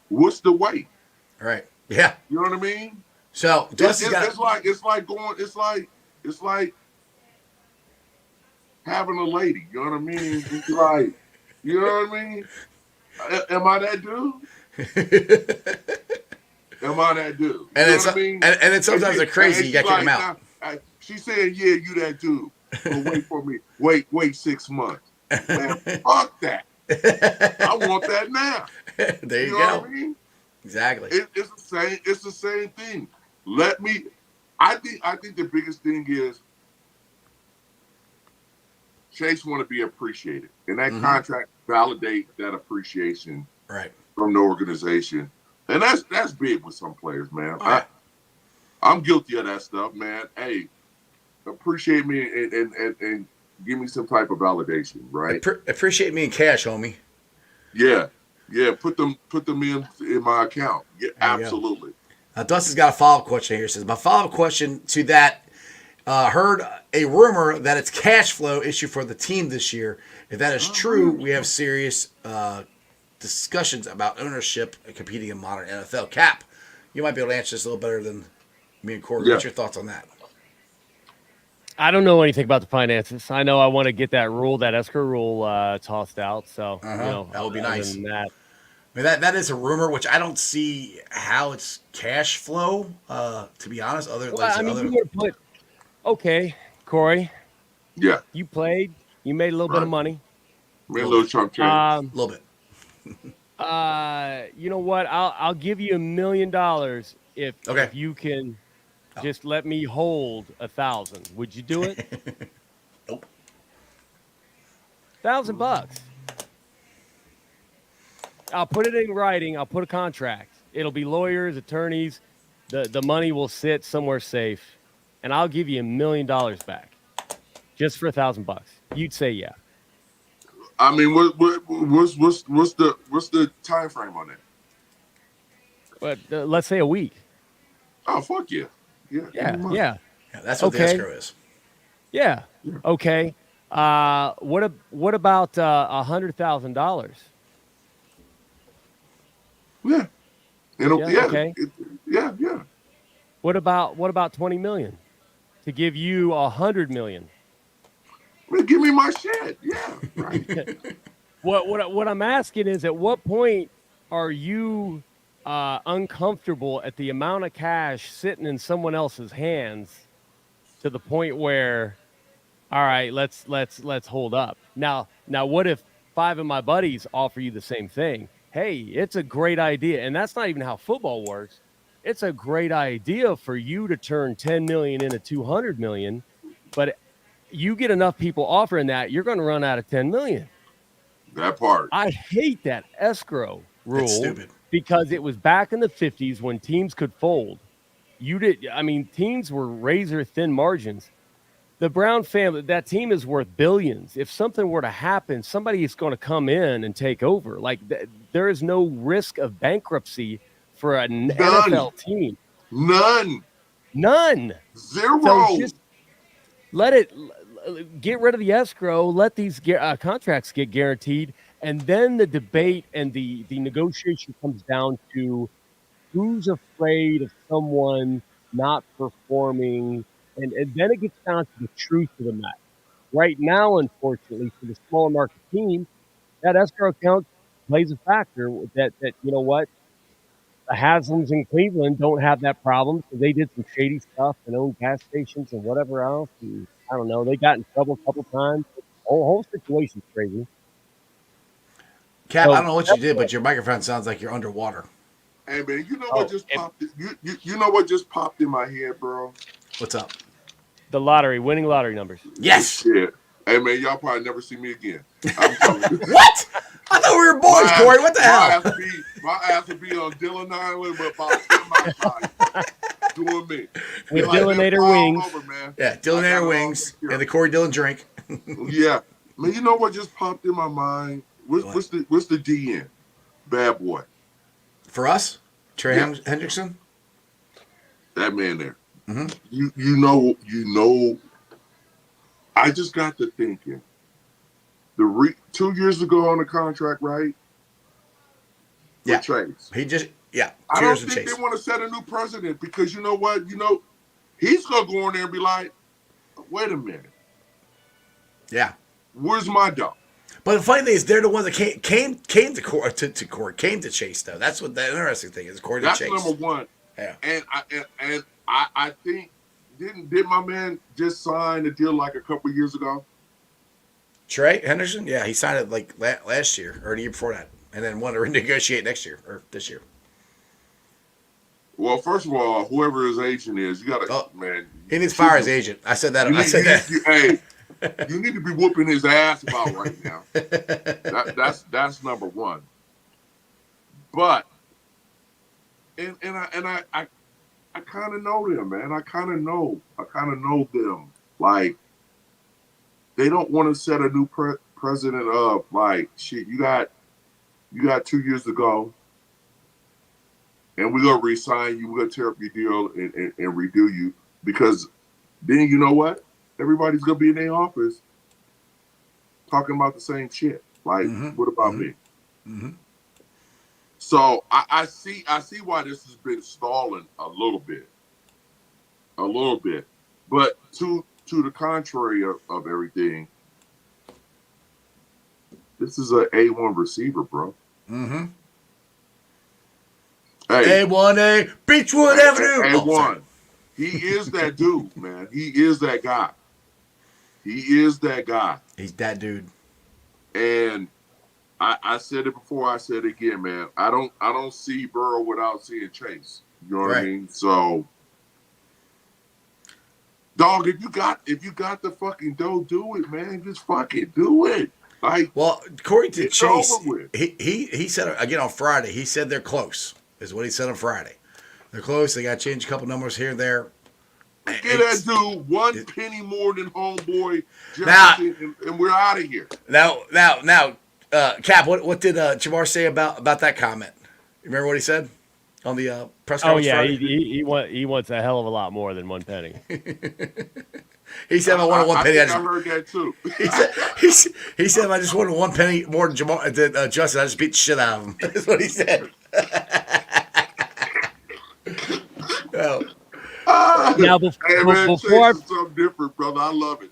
What's the wait? Right. Yeah. You know what I mean? So Dusty's got. It's like having a lady. You know what I mean? It's like, you know what I mean? Am I that dude? Am I that dude? You And know it's what I mean? and then sometimes they're crazy. You got to kick them out. She's saying, "Yeah, you that dude." But wait for me. Wait 6 months. Man, fuck that. I want that now. There you know go. what I mean? Exactly. It's the same. It's the same thing. Let me. I think the biggest thing is Chase want to be appreciated, and that contract validate that appreciation Right. from the organization, and that's big with some players, man. Right. I'm guilty of that stuff, man. Hey, appreciate me and give me some type of validation, right? Appreciate me in cash, homie. Yeah. Put them in my account. Yeah, absolutely. Dusty's got a follow-up question here. It says, my follow-up question to that, heard a rumor that it's cash flow issue for the team this year. If that is true, we have serious discussions about ownership and competing in modern NFL. Cap, you might be able to answer this a little better than me and Corey. Yeah. What's your thoughts on that? I don't know anything about the finances. I know I want to get that escrow rule tossed out. So That would be other nice. than that, I mean, that is a rumor, which I don't see how it's cash flow. To be honest, you would have put okay, Corey. Yeah. You played. You made a little bit of money. Made a little chump change. a little bit. You know what? I'll give you $1 million if you can just let me hold 1,000. Would you do it? Nope. $1,000. I'll put it in writing. I'll put a contract. It'll be lawyers, attorneys. The money will sit somewhere safe, and I'll give you $1 million back, just for $1,000. You'd say yeah. I mean, what's the time frame on that? But let's say a week. Oh, fuck yeah. Yeah. Yeah. That's what the escrow is. Yeah. Okay. What about $100,000? Yeah. Okay. Yeah. What about 20 million to give you 100 million? Man, give me my shit. Yeah. Right. What I'm asking is, at what point are you uncomfortable at the amount of cash sitting in someone else's hands to the point where, all right, let's hold up. Now what if 5 of my buddies offer you the same thing? Hey, it's a great idea. And that's not even how football works. It's a great idea for you to turn 10 million into 200 million, but you get enough people offering that, you're going to run out of 10 million. That part. I hate that escrow rule. That's stupid. Because it was back in the 50s when teams could fold. Teams were razor thin margins. The Brown family, that team is worth billions. If something were to happen, somebody is going to come in and take over. Like, there is no risk of bankruptcy for an NFL team. None. None. Zero. So just let it. get rid of the escrow, let these contracts get guaranteed, and then the debate and the negotiation comes down to who's afraid of someone not performing, and then it gets down to the truth of the matter. Right now, unfortunately, for the smaller market teams, that escrow account plays a factor that you know what, the Haslams in Cleveland don't have that problem because they did some shady stuff and owned gas stations and whatever else. And I don't know, they got in trouble a couple times. The whole situation's crazy. Cap, I So don't know what you did, but your microphone sounds like you're underwater. Hey man, you know Oh, what just popped? You know what just popped in my head, bro? What's up? the winning lottery numbers. Yes. Yeah. Hey man, y'all probably never see me again. I'm telling you. What? I thought we were boys, Corey. What the hell? My ass would be on Dillon Island with about 10 miles doing me. With Like, Dillinator fall wings. Over, man. Yeah, Dillinator wings and the Corey Dillon drink. Yeah. Man, you know what just popped in my mind? What's the DN? Bad boy. For us, Trey Yeah. Hendrickson. That man there. Mm-hmm. You know. I just got to thinking. 2 years ago on the contract, right? Yeah. With Chase. He just I 2 don't years with think Chase. they want to set a new precedent because you know what? He's gonna go in there and be like, "Wait a minute, Yeah. where's my dog?" But the funny thing is, they're the ones that came to Corey, came to Chase though. That's what the interesting thing is. Corey to That's Chase. number one. Yeah. And I think did my man just sign a deal like a couple years ago? Trey Henderson. Yeah, he signed it like last year or the year before that, and then wanted to renegotiate next year or this year. Well, first of all, whoever his agent is, you gotta man. He needs to fire his agent. I said that. Hey, you need to be whooping his ass about right now. That's number one. But and I kind of know them, man. I kind of know them. Like they don't want to set a new president up. Like shit, you got 2 years to go, and we're gonna resign you. We're gonna tear up your deal and redo you because then you know what? Everybody's gonna be in their office talking about the same shit. Like, what about me? Mm-hmm. So I see why this has been stalling a little bit. But to the contrary of everything, this is a A1 receiver, bro. Mm-hmm. Hey, A1A Beechwood Avenue. A1. He is that dude, man. He is that guy. He's that dude. And I said it before, I said it again, man. I don't see Burrow without seeing Chase. You know what I mean? So, dog, if you got the fucking dough, do it, man. Just fucking do it. Like, well, Corey to Chase, over with. he said again on Friday. He said they're close. Is what he said on Friday. They're close. They got to change a couple numbers here and there. Get that dude one penny more than homeboy Jefferson, and we're out of here. Now, Cap, what did Jamar say about that comment? You remember what he said on the press conference? Oh yeah, Friday? he wants a hell of a lot more than 1 penny. He said, "I wanted 1 penny." I heard that too. He said, "I just wanted 1 penny more than Justin. I just beat the shit out of him." That's what he said. Oh. Now, before something different, brother. I love it.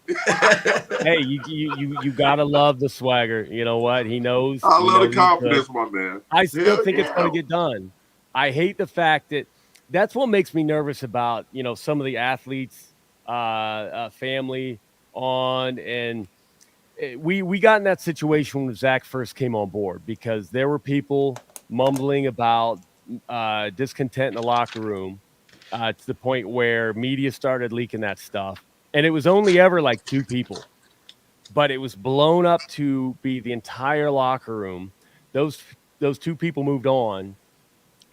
Hey, you gotta love the swagger. You know what? He knows. I love the confidence, my man. I still think it's going to get done. I hate the fact that's what makes me nervous about some of the athletes, family on, and we got in that situation when Zach first came on board because there were people mumbling about discontent in the locker room. To the point where media started leaking that stuff. And it was only ever like 2 people. But it was blown up to be the entire locker room. Those 2 people moved on.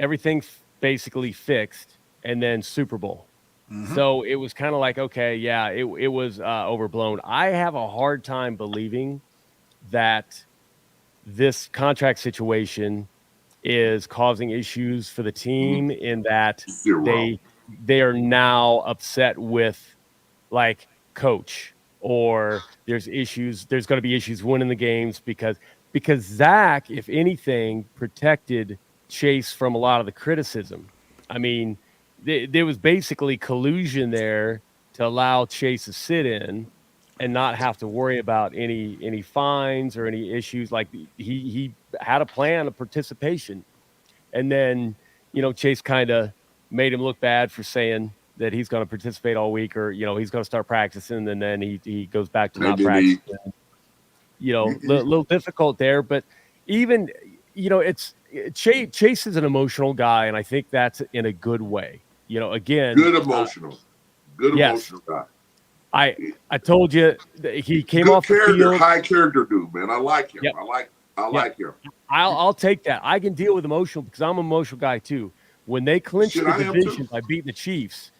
Everything basically fixed. And then Super Bowl. Mm-hmm. So it was kind of like, okay, yeah, it was overblown. I have a hard time believing that this contract situation is causing issues for the team in that they are now upset with like coach or there's going to be issues winning the games because Zach, if anything, protected Chase from a lot of the criticism. I mean, there was basically collusion there to allow Chase to sit in and not have to worry about any fines or any issues. Like he had a plan of participation, and then Chase kind of made him look bad for saying that he's going to participate all week, or he's going to start practicing, and then he goes back to And not then practicing. Little difficult there, but even it's Chase is an emotional guy, and I think that's in a good way. Again, good emotional guy. I told you that he came Good off character, the field. high character dude, man. I like him. Yep. I like him. I'll take that. I can deal with emotional because I'm an emotional guy too. When they clinched the division by beating the Chiefs,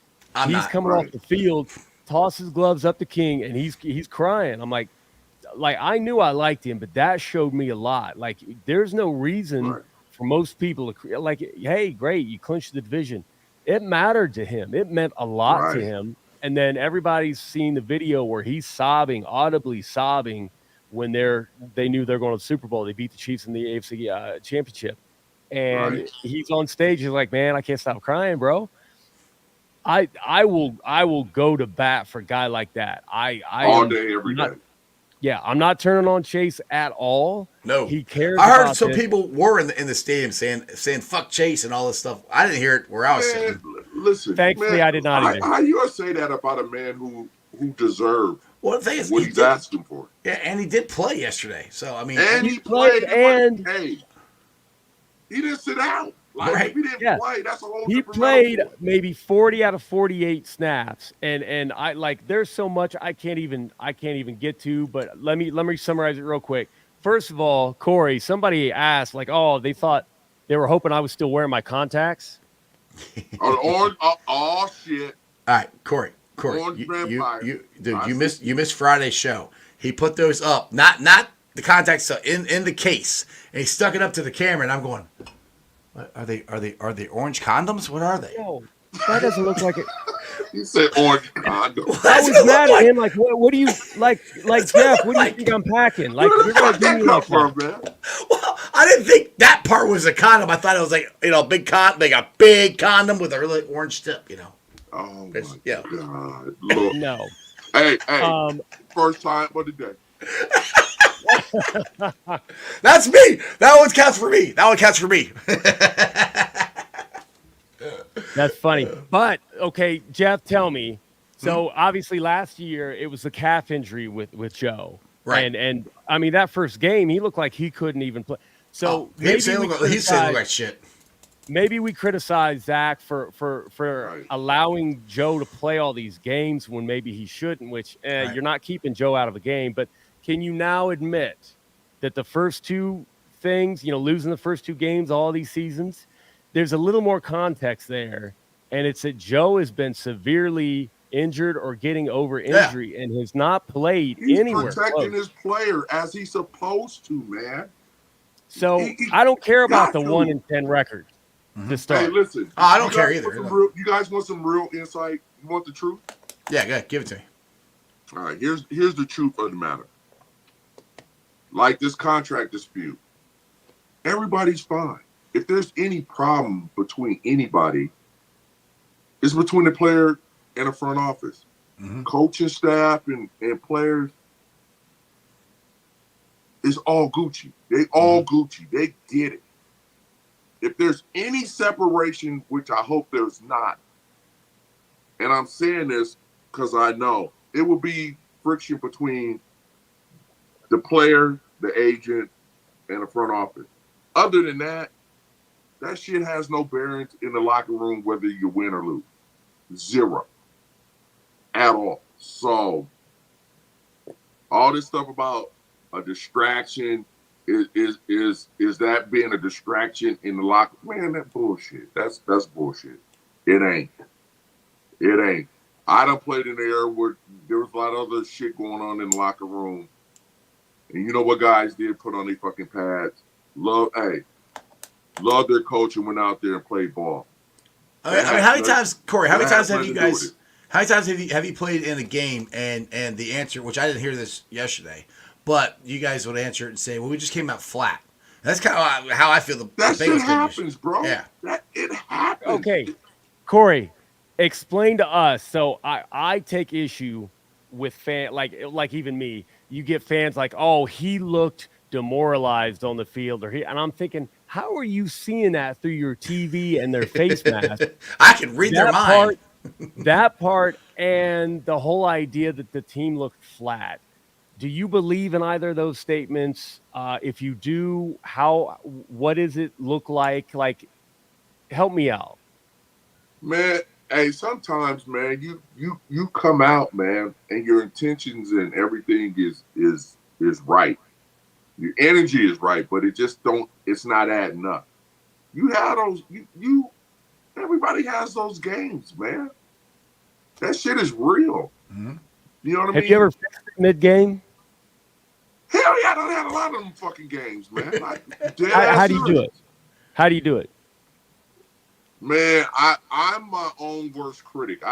he's coming off the field, tosses gloves up to King, and he's crying. I'm like I knew I liked him, but that showed me a lot. Like, there's no reason for most people to hey, great, you clinched the division. It mattered to him. It meant a lot to him. And then everybody's seen the video where he's sobbing, audibly sobbing, when they knew they're going to the Super Bowl. They beat the Chiefs in the AFC Championship, and he's on stage. He's like, "Man, I can't stop crying, bro." I will go to bat for a guy like that. All day, every day. Yeah, I'm not turning on Chase at all. No, he cares. I heard some people were in the stadium saying "fuck Chase" and all this stuff. I didn't hear it where I was sitting. Listen, thankfully, man, I did not either. How you say that about a man who deserved what he's asking for? Yeah, and he did play yesterday. So I mean, and he played, and hey, he didn't sit out. Like if he didn't play, that's a whole he different played metaphor. maybe 40 out of 48 snaps, and I there's so much I can't even get to. But let me summarize it real quick. First of all, Corey, somebody asked they thought they were hoping I was still wearing my contacts. Oh shit! All right, Corey, you missed Friday's show. He put those up, not the contacts in the case, and he stuck it up to the camera, and I'm going, Are they orange condoms? What are they? No, that doesn't look like it. You said orange condoms. I was mad at him. Like, what do you like, Jeff? What do you think I'm packing? Like, you're gonna do me like that, man? Well, I didn't think that part was a condom. I thought it was like a big condom with a really orange tip. Oh my God! Look. No. Hey, first time of the day. That's me. That one counts for me. That's funny. But okay, Jeff, tell me. So obviously last year it was the calf injury with Joe, right? And I mean that first game he looked like he couldn't even play. So he said he looked like shit. Maybe we criticize Zach for allowing Joe to play all these games when maybe he shouldn't. Which you're not keeping Joe out of a game, but can you now admit that the first two things, losing the first two games, all these seasons, there's a little more context there, and it's that Joe has been severely injured or getting over injury and has not played anywhere. He's protecting his player as he's supposed to, man. So I don't care about the 1-10 record to start. Hey, listen. I don't care either. You guys want some real insight? You want the truth? Yeah, go ahead. Give it to me. All right, here's the truth of the matter. Like this contract dispute, everybody's fine. If there's any problem between anybody, it's between the player and the front office. Coaching staff and players, it's all Gucci. They all Gucci. They get it. If there's any separation, which I hope there's not, and I'm saying this because I know, it will be friction between the player, the agent, and the front office. Other than that, that shit has no bearing in the locker room whether you win or lose. Zero. At all. So, all this stuff about a distraction, is that being a distraction in the locker room? Man, that bullshit. That's bullshit. It ain't. I done played in the era where there was a lot of other shit going on in the locker room. And you know what guys did? Put on their fucking pads. Love their coach and went out there and played ball. I mean, how many times, Corey, how many times have How many times have you played in a game and the answer, which I didn't hear this yesterday, but you guys would answer it and say, "Well, we just came out flat." That's kind of how I feel. The That shit Bengals happens, bro. Yeah. That it happens. Okay, Corey, explain to us. So I take issue with like even me. You get fans like, oh, he looked demoralized on the field, and I'm thinking, how are you seeing that through your TV and their face mask? I can read their mind. That part, and the whole idea that the team looked flat. Do you believe in either of those statements? If you do, what does it look like? Like, help me out. Man, hey, sometimes, man, you come out, man, and your intentions and everything is right. Your energy is right, but it's not adding up. You have those everybody has those games, man. That shit is real. Mm-hmm. You know what I mean? Have you ever fixed it mid-game? Hell yeah, I done had a lot of them fucking games, man. Like, how do you do it? How do you do it? Man, I'm my own worst critic.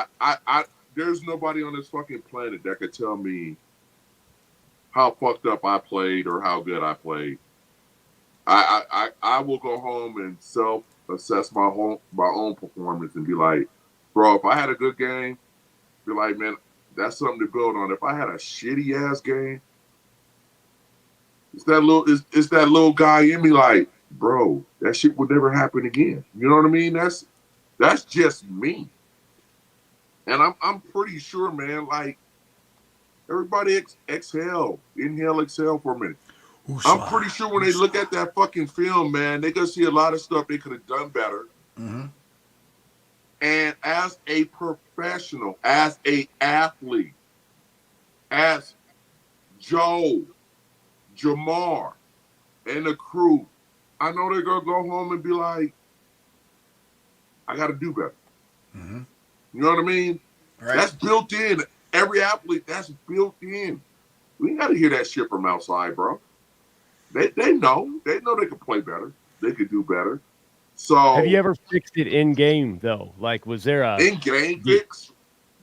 There's nobody on this fucking planet that could tell me how fucked up I played or how good I played. I will go home and self-assess my own performance and be like, bro, if I had a good game, be like, man, that's something to build on. If I had a shitty ass game, it's that little guy in me like, bro, that shit would never happen again. You know what I mean? That's just me. And I'm pretty sure, man, like, everybody inhale, exhale for a minute. I'm pretty sure when they look at that fucking film, man, they're going to see a lot of stuff they could have done better. Mm-hmm. And as a professional, as a athlete, as Joe, Jamar, and the crew, I know they're going to go home and be like, I got to do better. Mm-hmm. You know what I mean? Right. That's built in. Every athlete, that's built in. We got to hear that shit from outside, bro. They know. They know they could play better. They could do better. So have you ever fixed it in game though? Like, was there a in game fix?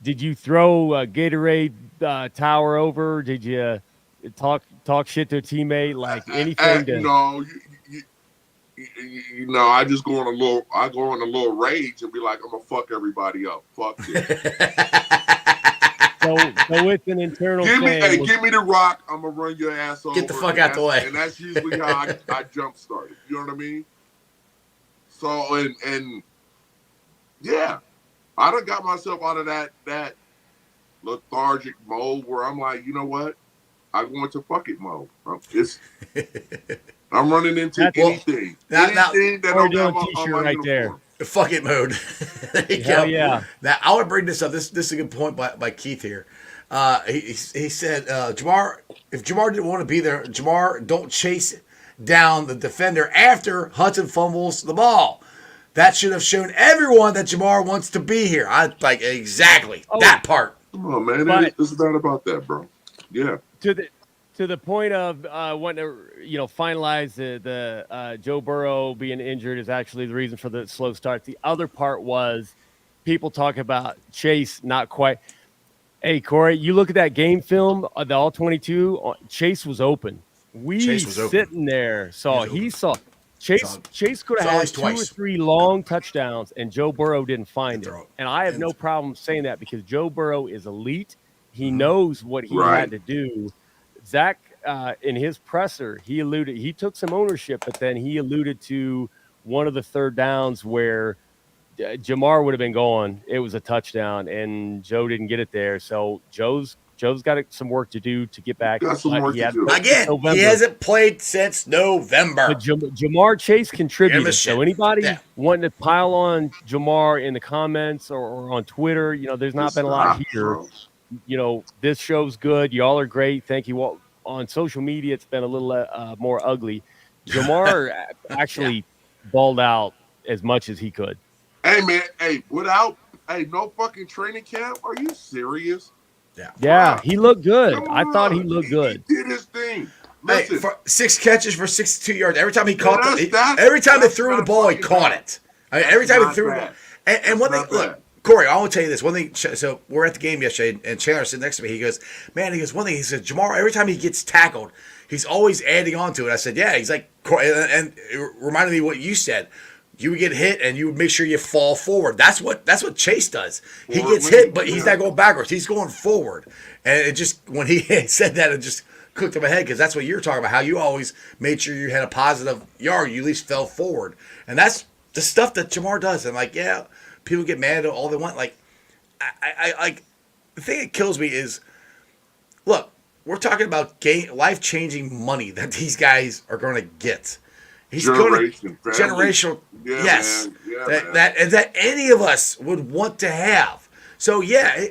Did you throw a Gatorade tower over? Did you talk shit to a teammate? Like anything? No, you know, I just go on a little rage and be like, I'm gonna fuck everybody up. Fuck this. So it's an internal thing. Give me the rock. I'm gonna run your ass over. Get the fuck out the way. And that's usually how I jump started. You know what I mean? So and yeah, I done got myself out of that lethargic mode where I'm like, you know what? I go into fuck it mode. I'm running into anything. Anything that I'm doing a t-shirt right there. Fuck it mode. There you go. Yeah. Now I want to bring this up. This is a good point by Keith here. He said, Jamar, if Jamar didn't want to be there, Jamar, don't chase down the defender after Hudson fumbles the ball. That should have shown everyone that Jamar wants to be here. I like exactly that part. Come on, man. It's not about that, bro. Yeah. To the point of wanting to, finalize the Joe Burrow being injured is actually the reason for the slow start. The other part was people talk about Chase not quite. Hey, Corey, you look at that game film, the all 22. Chase was open. Sitting there saw Chase could have had 2 or 3 long touchdowns, and Joe Burrow didn't find it. And I have no problem saying that because Joe Burrow is elite. He knows what he had to do. Zach, in his presser, he took some ownership, but then he alluded to one of the third downs where Jamar would have been gone. It was a touchdown, and Joe didn't get it there. So Joe's got some work to do to get back. Got some work to do. Again, he hasn't played since November. But Jamar Chase contributed. So anybody wanting to pile on Jamar in the comments or on Twitter, there's not been a lot here. This show's good. Y'all are great. Thank you all. On social media, it's been a little more ugly. Jamar actually balled out as much as he could. Hey, man. Hey, no fucking training camp? Are you serious? Yeah, he looked good. I thought he looked good. He did his thing. Listen, for 6 catches for 62 yards. Every time he caught every time they threw the ball, he caught it. I mean, every time he threw the ball. And when Corey, I want to tell you this one thing. So we're at the game yesterday, and Chandler sitting next to me. He goes, "Man," he goes, "one thing." He said, "Jamar, every time he gets tackled, he's always adding on to it." I said, "Yeah." He's like, and it reminded me of what you said. You would get hit, and you would make sure you fall forward. That's what Chase does. He gets hit, but he's not going backwards. He's going forward. And it just when he said that, it just clicked in my head because that's what you're talking about. How you always made sure you had a positive yard. You at least fell forward, and that's the stuff that Jamar does. And like, yeah. People get mad at all they want. Like, I like the thing that kills me is, look, we're talking about life-changing money that these guys are going to get. He's going to generational, yeah, yes, man. Yeah, that any of us would want to have. So yeah,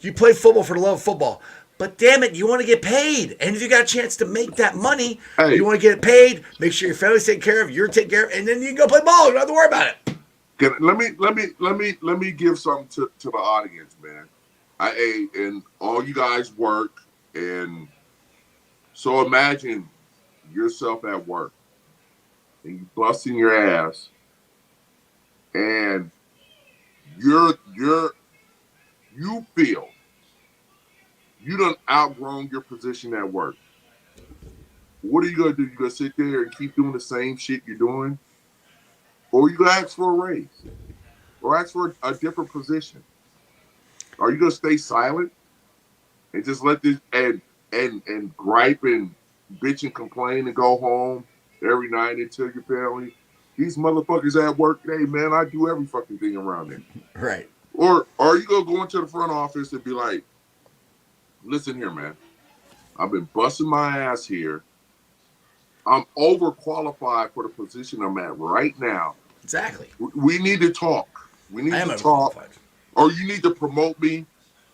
you play football for the love of football, but damn it, you want to get paid, and if you got a chance to make that money, you want to get paid. Make sure your family's taken care of, you're taken care of, and then you can go play ball. You don't have to worry about it. Let me give something to the audience, man. And all you guys work, and so imagine yourself at work and you busting your ass, and you feel you done outgrown your position at work. What are you gonna do? You gonna sit there and keep doing the same shit you're doing? Or you gonna ask for a raise, or ask for a different position? Are you gonna stay silent and just let this and gripe and bitch and complain and go home every night and tell your family these motherfuckers at work? Hey man, I do every fucking thing around there. Right. Or are you gonna go into the front office and be like, listen here, man, I've been busting my ass here. I'm overqualified for the position I'm at right now. Exactly. We need to talk. We need to talk. Or you need to promote me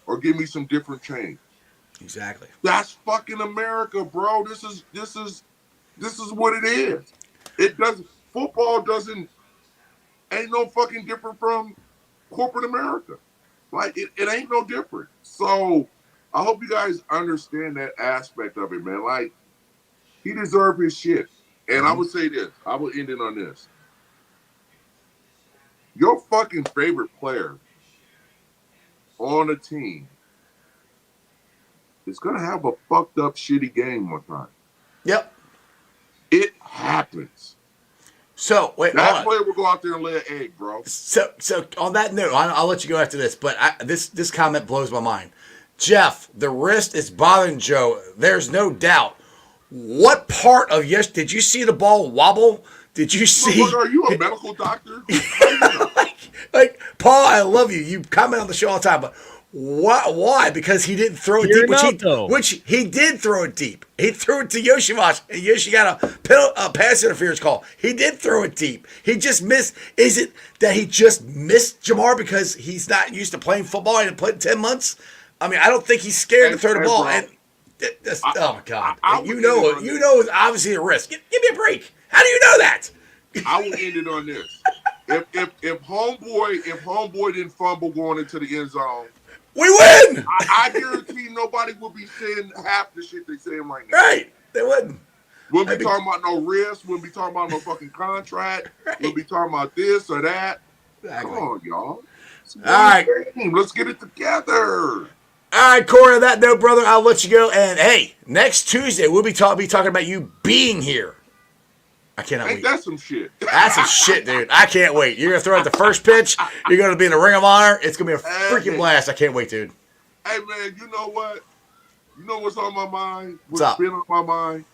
or give me some different change. Exactly. That's fucking America, bro. This is what it is. Football ain't no fucking different from corporate America. Like it ain't no different. So I hope you guys understand that aspect of it, man. Like, he deserved his shit. And I would say this. I will end it on this. Your fucking favorite player on a team is going to have a fucked up, shitty game one time. Yep. It happens. So, wait, that player will go out there and lay an egg, bro. So on that note, I'll let you go after this, but this comment blows my mind. Jeff, the wrist is bothering Joe. There's no doubt. What part of did you see the ball wobble? Did you see? Look, are you a medical doctor? like, Paul, I love you. You comment on the show all the time, but why? Because he didn't throw it deep, which he did throw it deep. He threw it to Yoshimash, and Yoshi got a pass interference call. He did throw it deep. He just missed. Is it that he just missed Jamar because he's not used to playing football and played 10 months? I mean, I don't think he's scared to throw the ball. Bro, oh my God! You know it's obviously a risk. Give me a break. How do you know that? I will end it on this. If homeboy didn't fumble going into the end zone, we win. I guarantee nobody will be saying half the shit they're saying right now. Right? They wouldn't. We'll be talking about no risk. We'll be talking about no fucking contract. Right. We'll be talking about this or that. Exactly. Come on, y'all. All right, let's get it together. All right, Corey, on that note, brother, I'll let you go. And, hey, next Tuesday, we'll be talking about you being here. I cannot wait. That's some shit. That's some shit, dude. I can't wait. You're going to throw out the first pitch. You're going to be in the Ring of Honor. It's going to be a freaking blast. I can't wait, dude. Hey, man, you know what? You know what's on my mind? What's been on my mind?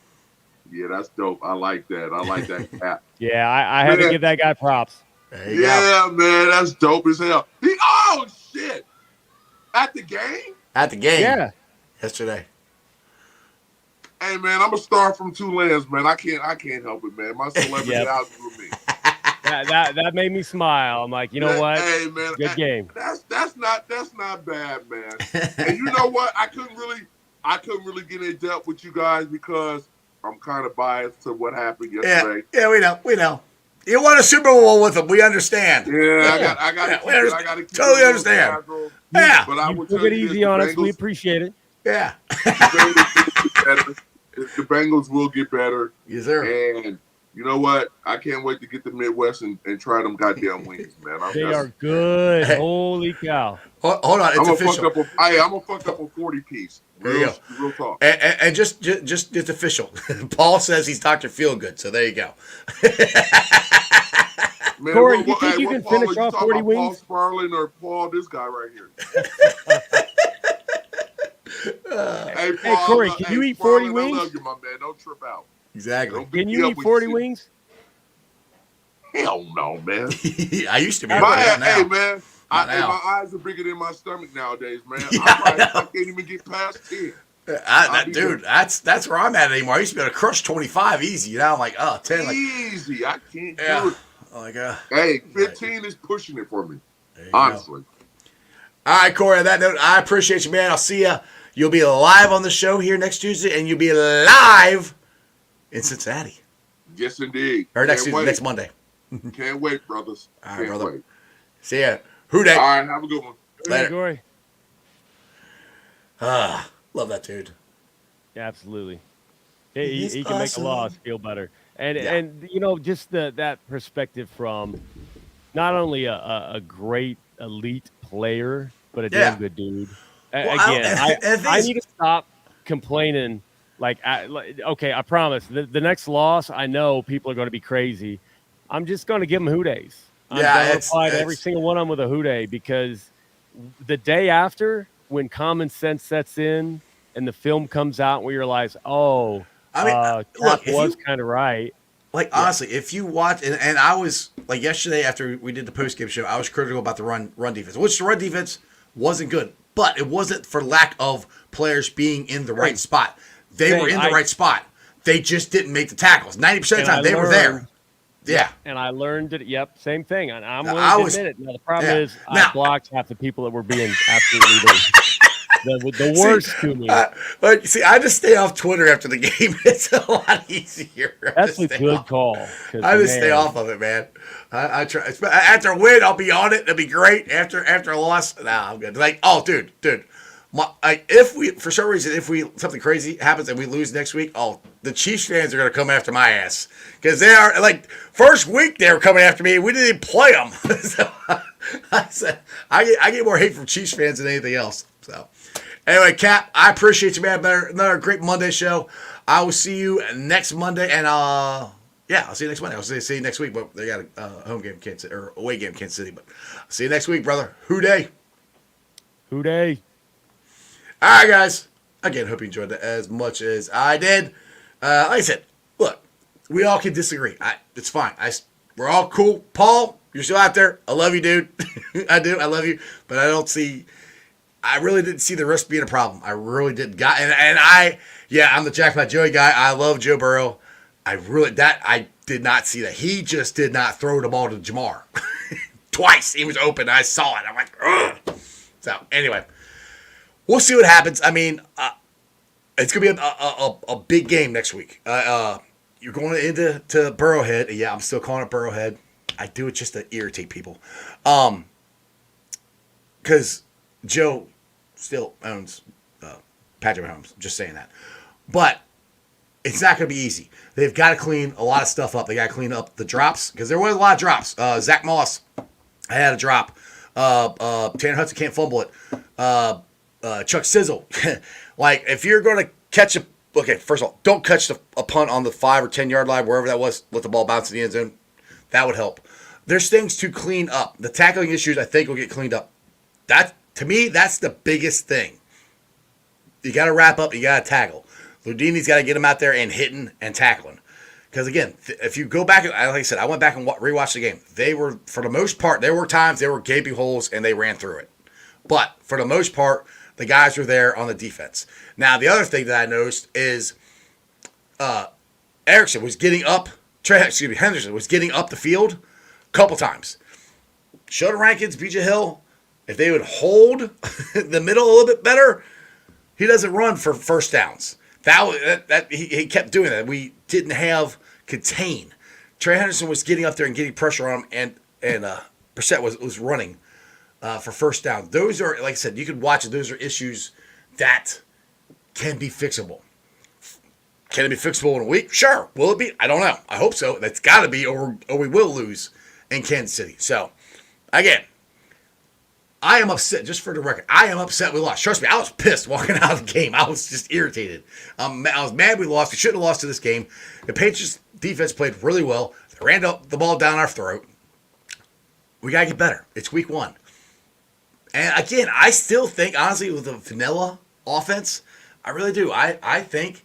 Yeah, that's dope. I like that. I like that cap. Yeah, I had to give that guy props. Yeah, man, that's dope as hell. Oh, shit. At the game? At the game. Yeah. Yesterday. Hey man, I'm a star from Tulane, man. I can't help it, man. My celebrity outgrew me. That made me smile. I'm like, you know what? Hey man, good game. That's not bad, man. And you know what? I couldn't really get in depth with you guys because I'm kind of biased to what happened yesterday. Yeah, we know. You won a Super Bowl with them. We understand. Yeah, I got to totally understand. Casual. Yeah, but I would took it easy on us. We appreciate it. Yeah. The Bengals will get better. Yes, sir. And You know what? I can't wait to get the Midwest and try them goddamn wings, man. They are good. Hey. Holy cow. Hold on, it's official. I'm gonna fuck up a 40 piece. There you go. Real talk. And just it's official. Paul says he's Dr. Feelgood, so there you go. Man, Corey, you think you can finish off 40 wings? Paul Sparling or Paul, this guy right here. Hey, Corey, can you eat 40 Sparling, wings? I love you, my man. Don't trip out. Exactly. Don't beat Can me you up eat when 40 see- wings? Hell no, man. I used to be able to do that now. Hey, man. Not now. My eyes are bigger than my stomach nowadays, man. I can't even get past 10. Dude, that's where I'm at anymore. I used to be able to crush 25 easy. Now I'm like, 10. Like, Easy. I can't do yeah. it. Like, Hey, 15 is pushing it for me. There you Honestly. go. All right, Corey, on that note, I appreciate you, man. I'll see you. You'll be live on the show here next Tuesday, and you'll be live in Cincinnati. Yes, indeed. Or next Monday. Can't wait, brothers. All right, Can't brother. wait. See ya. Who day? All right, have a good one. Later. Corey. Love that dude. Absolutely. He He's can make a awesome. loss feel better. And Yeah. and you know, just that perspective from not only a great elite player, but a Yeah. damn good dude. Well, Again, and the thing I is- need to stop complaining. Okay, I promise. The next loss, I know people are going to be crazy. I'm just going to give them Who Days. I'm Yeah, going to it's- apply to it's- every single one of them with a Who Day, because the day after, when common sense sets in and the film comes out and we realize, I mean, look, Cap if was you- kind of right. Like, honestly, if you watch, and I was, like, yesterday after we did the post-game show, I was critical about the run defense, which the run defense wasn't good, but it wasn't for lack of players being in the right spot. They were in the right spot. They just didn't make the tackles. 90% of the time, they were there. Yeah. And I learned that, yep, same thing. And I'm willing I to was- admit it. Now, the problem yeah. is Now- I blocked half the people that were being absolutely the worst to me. But see, I just stay off Twitter after the game. It's a lot easier. That's to a stay good off. call. 'Cause, I just stay man, off of it, man. I try. After a win, I'll be on it. It'll be great. After a loss, nah, I'm good. Like, dude. If we, for some reason, something crazy happens and we lose next week, the Chiefs fans are gonna come after my ass, because they are, like, first week they were coming after me. We didn't even play them. So I said I get more hate from Chiefs fans than anything else. So anyway, Cap, I appreciate you, man. Another great Monday show. I will see you next Monday, and I'll see you next Monday. I'll see you next week, but they got a home game, Kansas City, or away game, Kansas City. But I'll see you next week, brother. Who day? Who Day? All right, guys. Again, hope you enjoyed it as much as I did. Like I said, look, we all can disagree. It's fine. We're all cool. Paul, you're still out there. I love you, dude. I do. I love you. But I really didn't see the risk being a problem. I really didn't. I'm the Jackpot Joey guy. I love Joe Burrow. I did not see that. He just did not throw the ball to Jamar. Twice. He was open. I saw it. I'm like, ugh. So, anyway. We'll see what happens. I mean, it's going to be a big game next week. You're going into Burrowhead. Yeah, I'm still calling it Burrowhead. I do it just to irritate people. Because Joe still owns Patrick Mahomes. Just saying that. But it's not going to be easy. They've got to clean a lot of stuff up. They got to clean up the drops, because there was a lot of drops. Zach Moss had a drop. Tanner Hudson can't fumble it. Chuck Sizzle. Like, if you're going to catch first of all, don't catch a punt on the 5 or 10 yard line, wherever that was, let the ball bounce in the end zone. That would help. There's things to clean up. The tackling issues, I think, will get cleaned up. To me, that's the biggest thing. You got to wrap up, you got to tackle. Ludini's got to get him out there and hitting and tackling. Because, again, if you go back, like I said, I went back and rewatched the game. They were, for the most part, there were times there were gaping holes and they ran through it. But for the most part, the guys were there on the defense. Now, the other thing that I noticed is Henderson was getting up the field a couple times. Sheldon Rankins, BJ Hill, if they would hold the middle a little bit better, he doesn't run for first downs. He kept doing that. We didn't have contain. Trey Henderson was getting up there and getting pressure on him, and Brissett was running for first down. Those are, like I said, you can watch it. Those are issues that can be fixable. Can it be fixable in a week? Sure. Will it be? I don't know. I hope so. That's got to be, or we will lose in Kansas City. So, again, I am upset, just for the record. I am upset we lost. Trust me, I was pissed walking out of the game. I was just irritated. I was mad we lost. We shouldn't have lost to this game. The Patriots defense played really well. They ran the ball down our throat. We got to get better. It's week 1. And again, I still think, honestly, with the vanilla offense, I really do. I think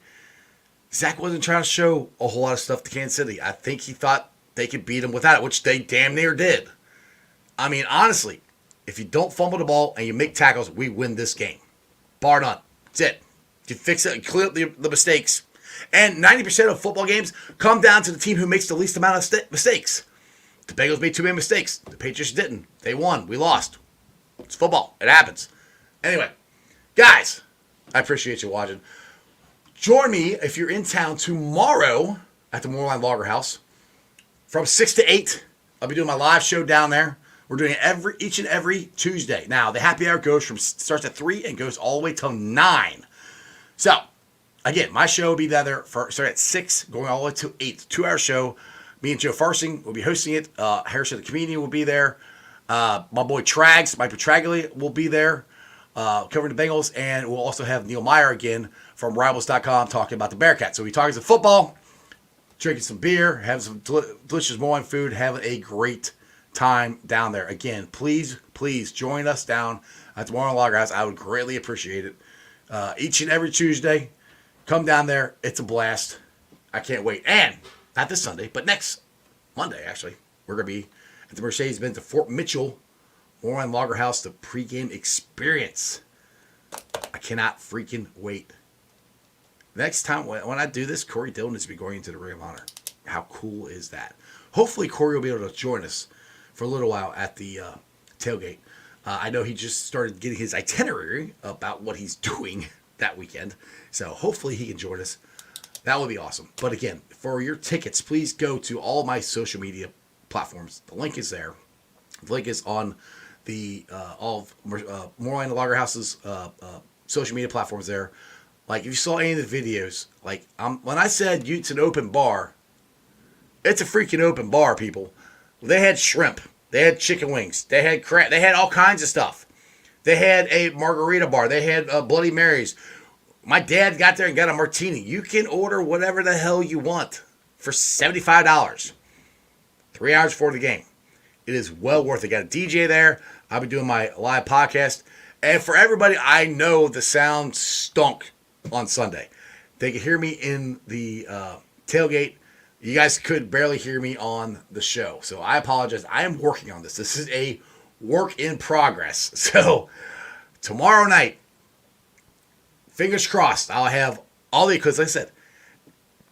Zach wasn't trying to show a whole lot of stuff to Kansas City. I think he thought they could beat him without it, which they damn near did. I mean, honestly, if you don't fumble the ball and you make tackles, we win this game. Bar none. That's it. You fix it and clear up the mistakes. And 90% of football games come down to the team who makes the least amount of mistakes. The Bengals made too many mistakes. The Patriots didn't. They won. We lost. It's football. It happens. Anyway, guys, I appreciate you watching. Join me if you're in town tomorrow at the Moorline Lager House from 6 to 8. I'll be doing my live show down there. We're doing it each and every Tuesday. Now, the happy hour starts at 3 and goes all the way till 9. So, again, my show will be there starting at 6, going all the way to 8. 2-hour show. Me and Joe Farsing will be hosting it. Harrison the comedian will be there. My boy Trags, Mike Petraglia, will be there covering the Bengals. And we'll also have Neil Meyer again from Rivals.com talking about the Bearcats. So we talking some football, drinking some beer, having some delicious Moorline food, having a great time down there. Again, please join us down at the Moorline Lager House. I would greatly appreciate it. Each and every Tuesday, come down there. It's a blast. I can't wait. And not this Sunday, but next Monday, actually, we're going to be at the Mercedes-Benz at Fort Mitchell Moorline Lager House, the pregame experience. I cannot freaking wait. Next time when I do this, Corey Dillon is going into the Ring of Honor. How cool is that? Hopefully, Corey will be able to join us for a little while at the tailgate. I know he just started getting his itinerary about what he's doing that weekend. So hopefully he can join us. That would be awesome. But again, for your tickets, please go to all my social media platforms. The link is there. The link is on the all of Moorline Lager House's social media platforms there. Like, if you saw any of the videos, like, when I said it's an open bar, it's a freaking open bar, people. They had shrimp. They had chicken wings. They had crab. They had all kinds of stuff. They had a margarita bar. They had Bloody Marys. My dad got there and got a martini. You can order whatever the hell you want for $75. 3 hours before the game. It is well worth it. Got a DJ there. I'll be doing my live podcast. And for everybody, I know the sound stunk on Sunday. They could hear me in the tailgate. You guys could barely hear me on the show. So I apologize. I am working on this. This is a work in progress. So tomorrow night, fingers crossed, I'll have all the, because like I said,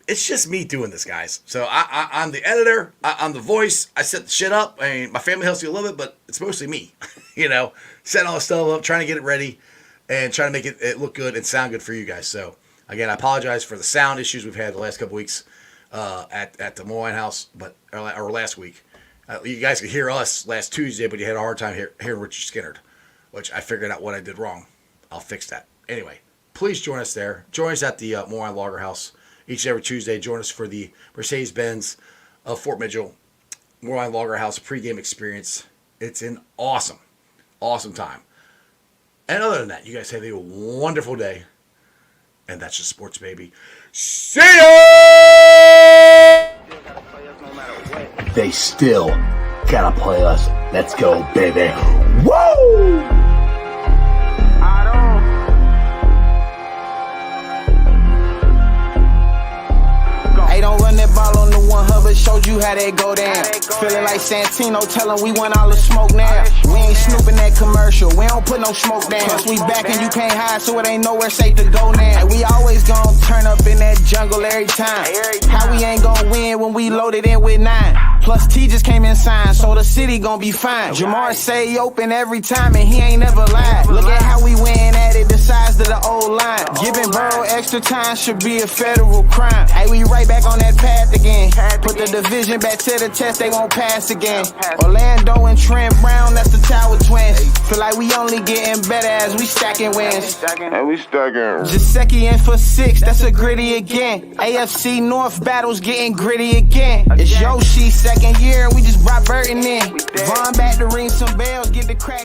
it's just me doing this, guys. So I'm the editor. I'm the voice. I set the shit up. I mean, my family helps me a little bit, but it's mostly me. Setting all the stuff up, trying to get it ready, and trying to make it look good and sound good for you guys. So, again, I apologize for the sound issues we've had the last couple weeks at the Moorline House, or last week. You guys could hear us last Tuesday, but you had a hard time hearing Richard Skinner, which I figured out what I did wrong. I'll fix that. Anyway, please join us there. Join us at the Moorline Lager House each and every Tuesday. Join us for the Mercedes-Benz of Fort Mitchell Moorline Lager House pregame experience. It's an awesome time. And other than that, you guys have a wonderful day. And that's just sports, baby. See ya! They still gotta play us. Let's go, baby. Woo! Hey, don't run that ball on the one hover, showed you how that go down. Feeling like Santino, tell him we want all the smoke now. We ain't snooping that commercial, we don't put no smoke down. Plus we back and you can't hide, so it ain't nowhere safe to go now. We always gon' turn up in that jungle every time. How we ain't gon' win when we loaded in with 9? Plus T just came in signed, so the city gon' be fine. Jamar say he open every time and he ain't never lied. Look at how we win at it, the size of the old line. Giving Burrow extra time should be a federal crime. Hey, we right back on that path again. Put the division back to the test, they won't pass again. Orlando and Trent Brown, that's the Tower Twins. Feel like we only getting better as we stacking wins. And we stacking. Jaceki in for 6, that's a gritty again. AFC North battles getting gritty again. It's Yoshi second year, we just brought Burton in. Von back to ring some bells, get the crack.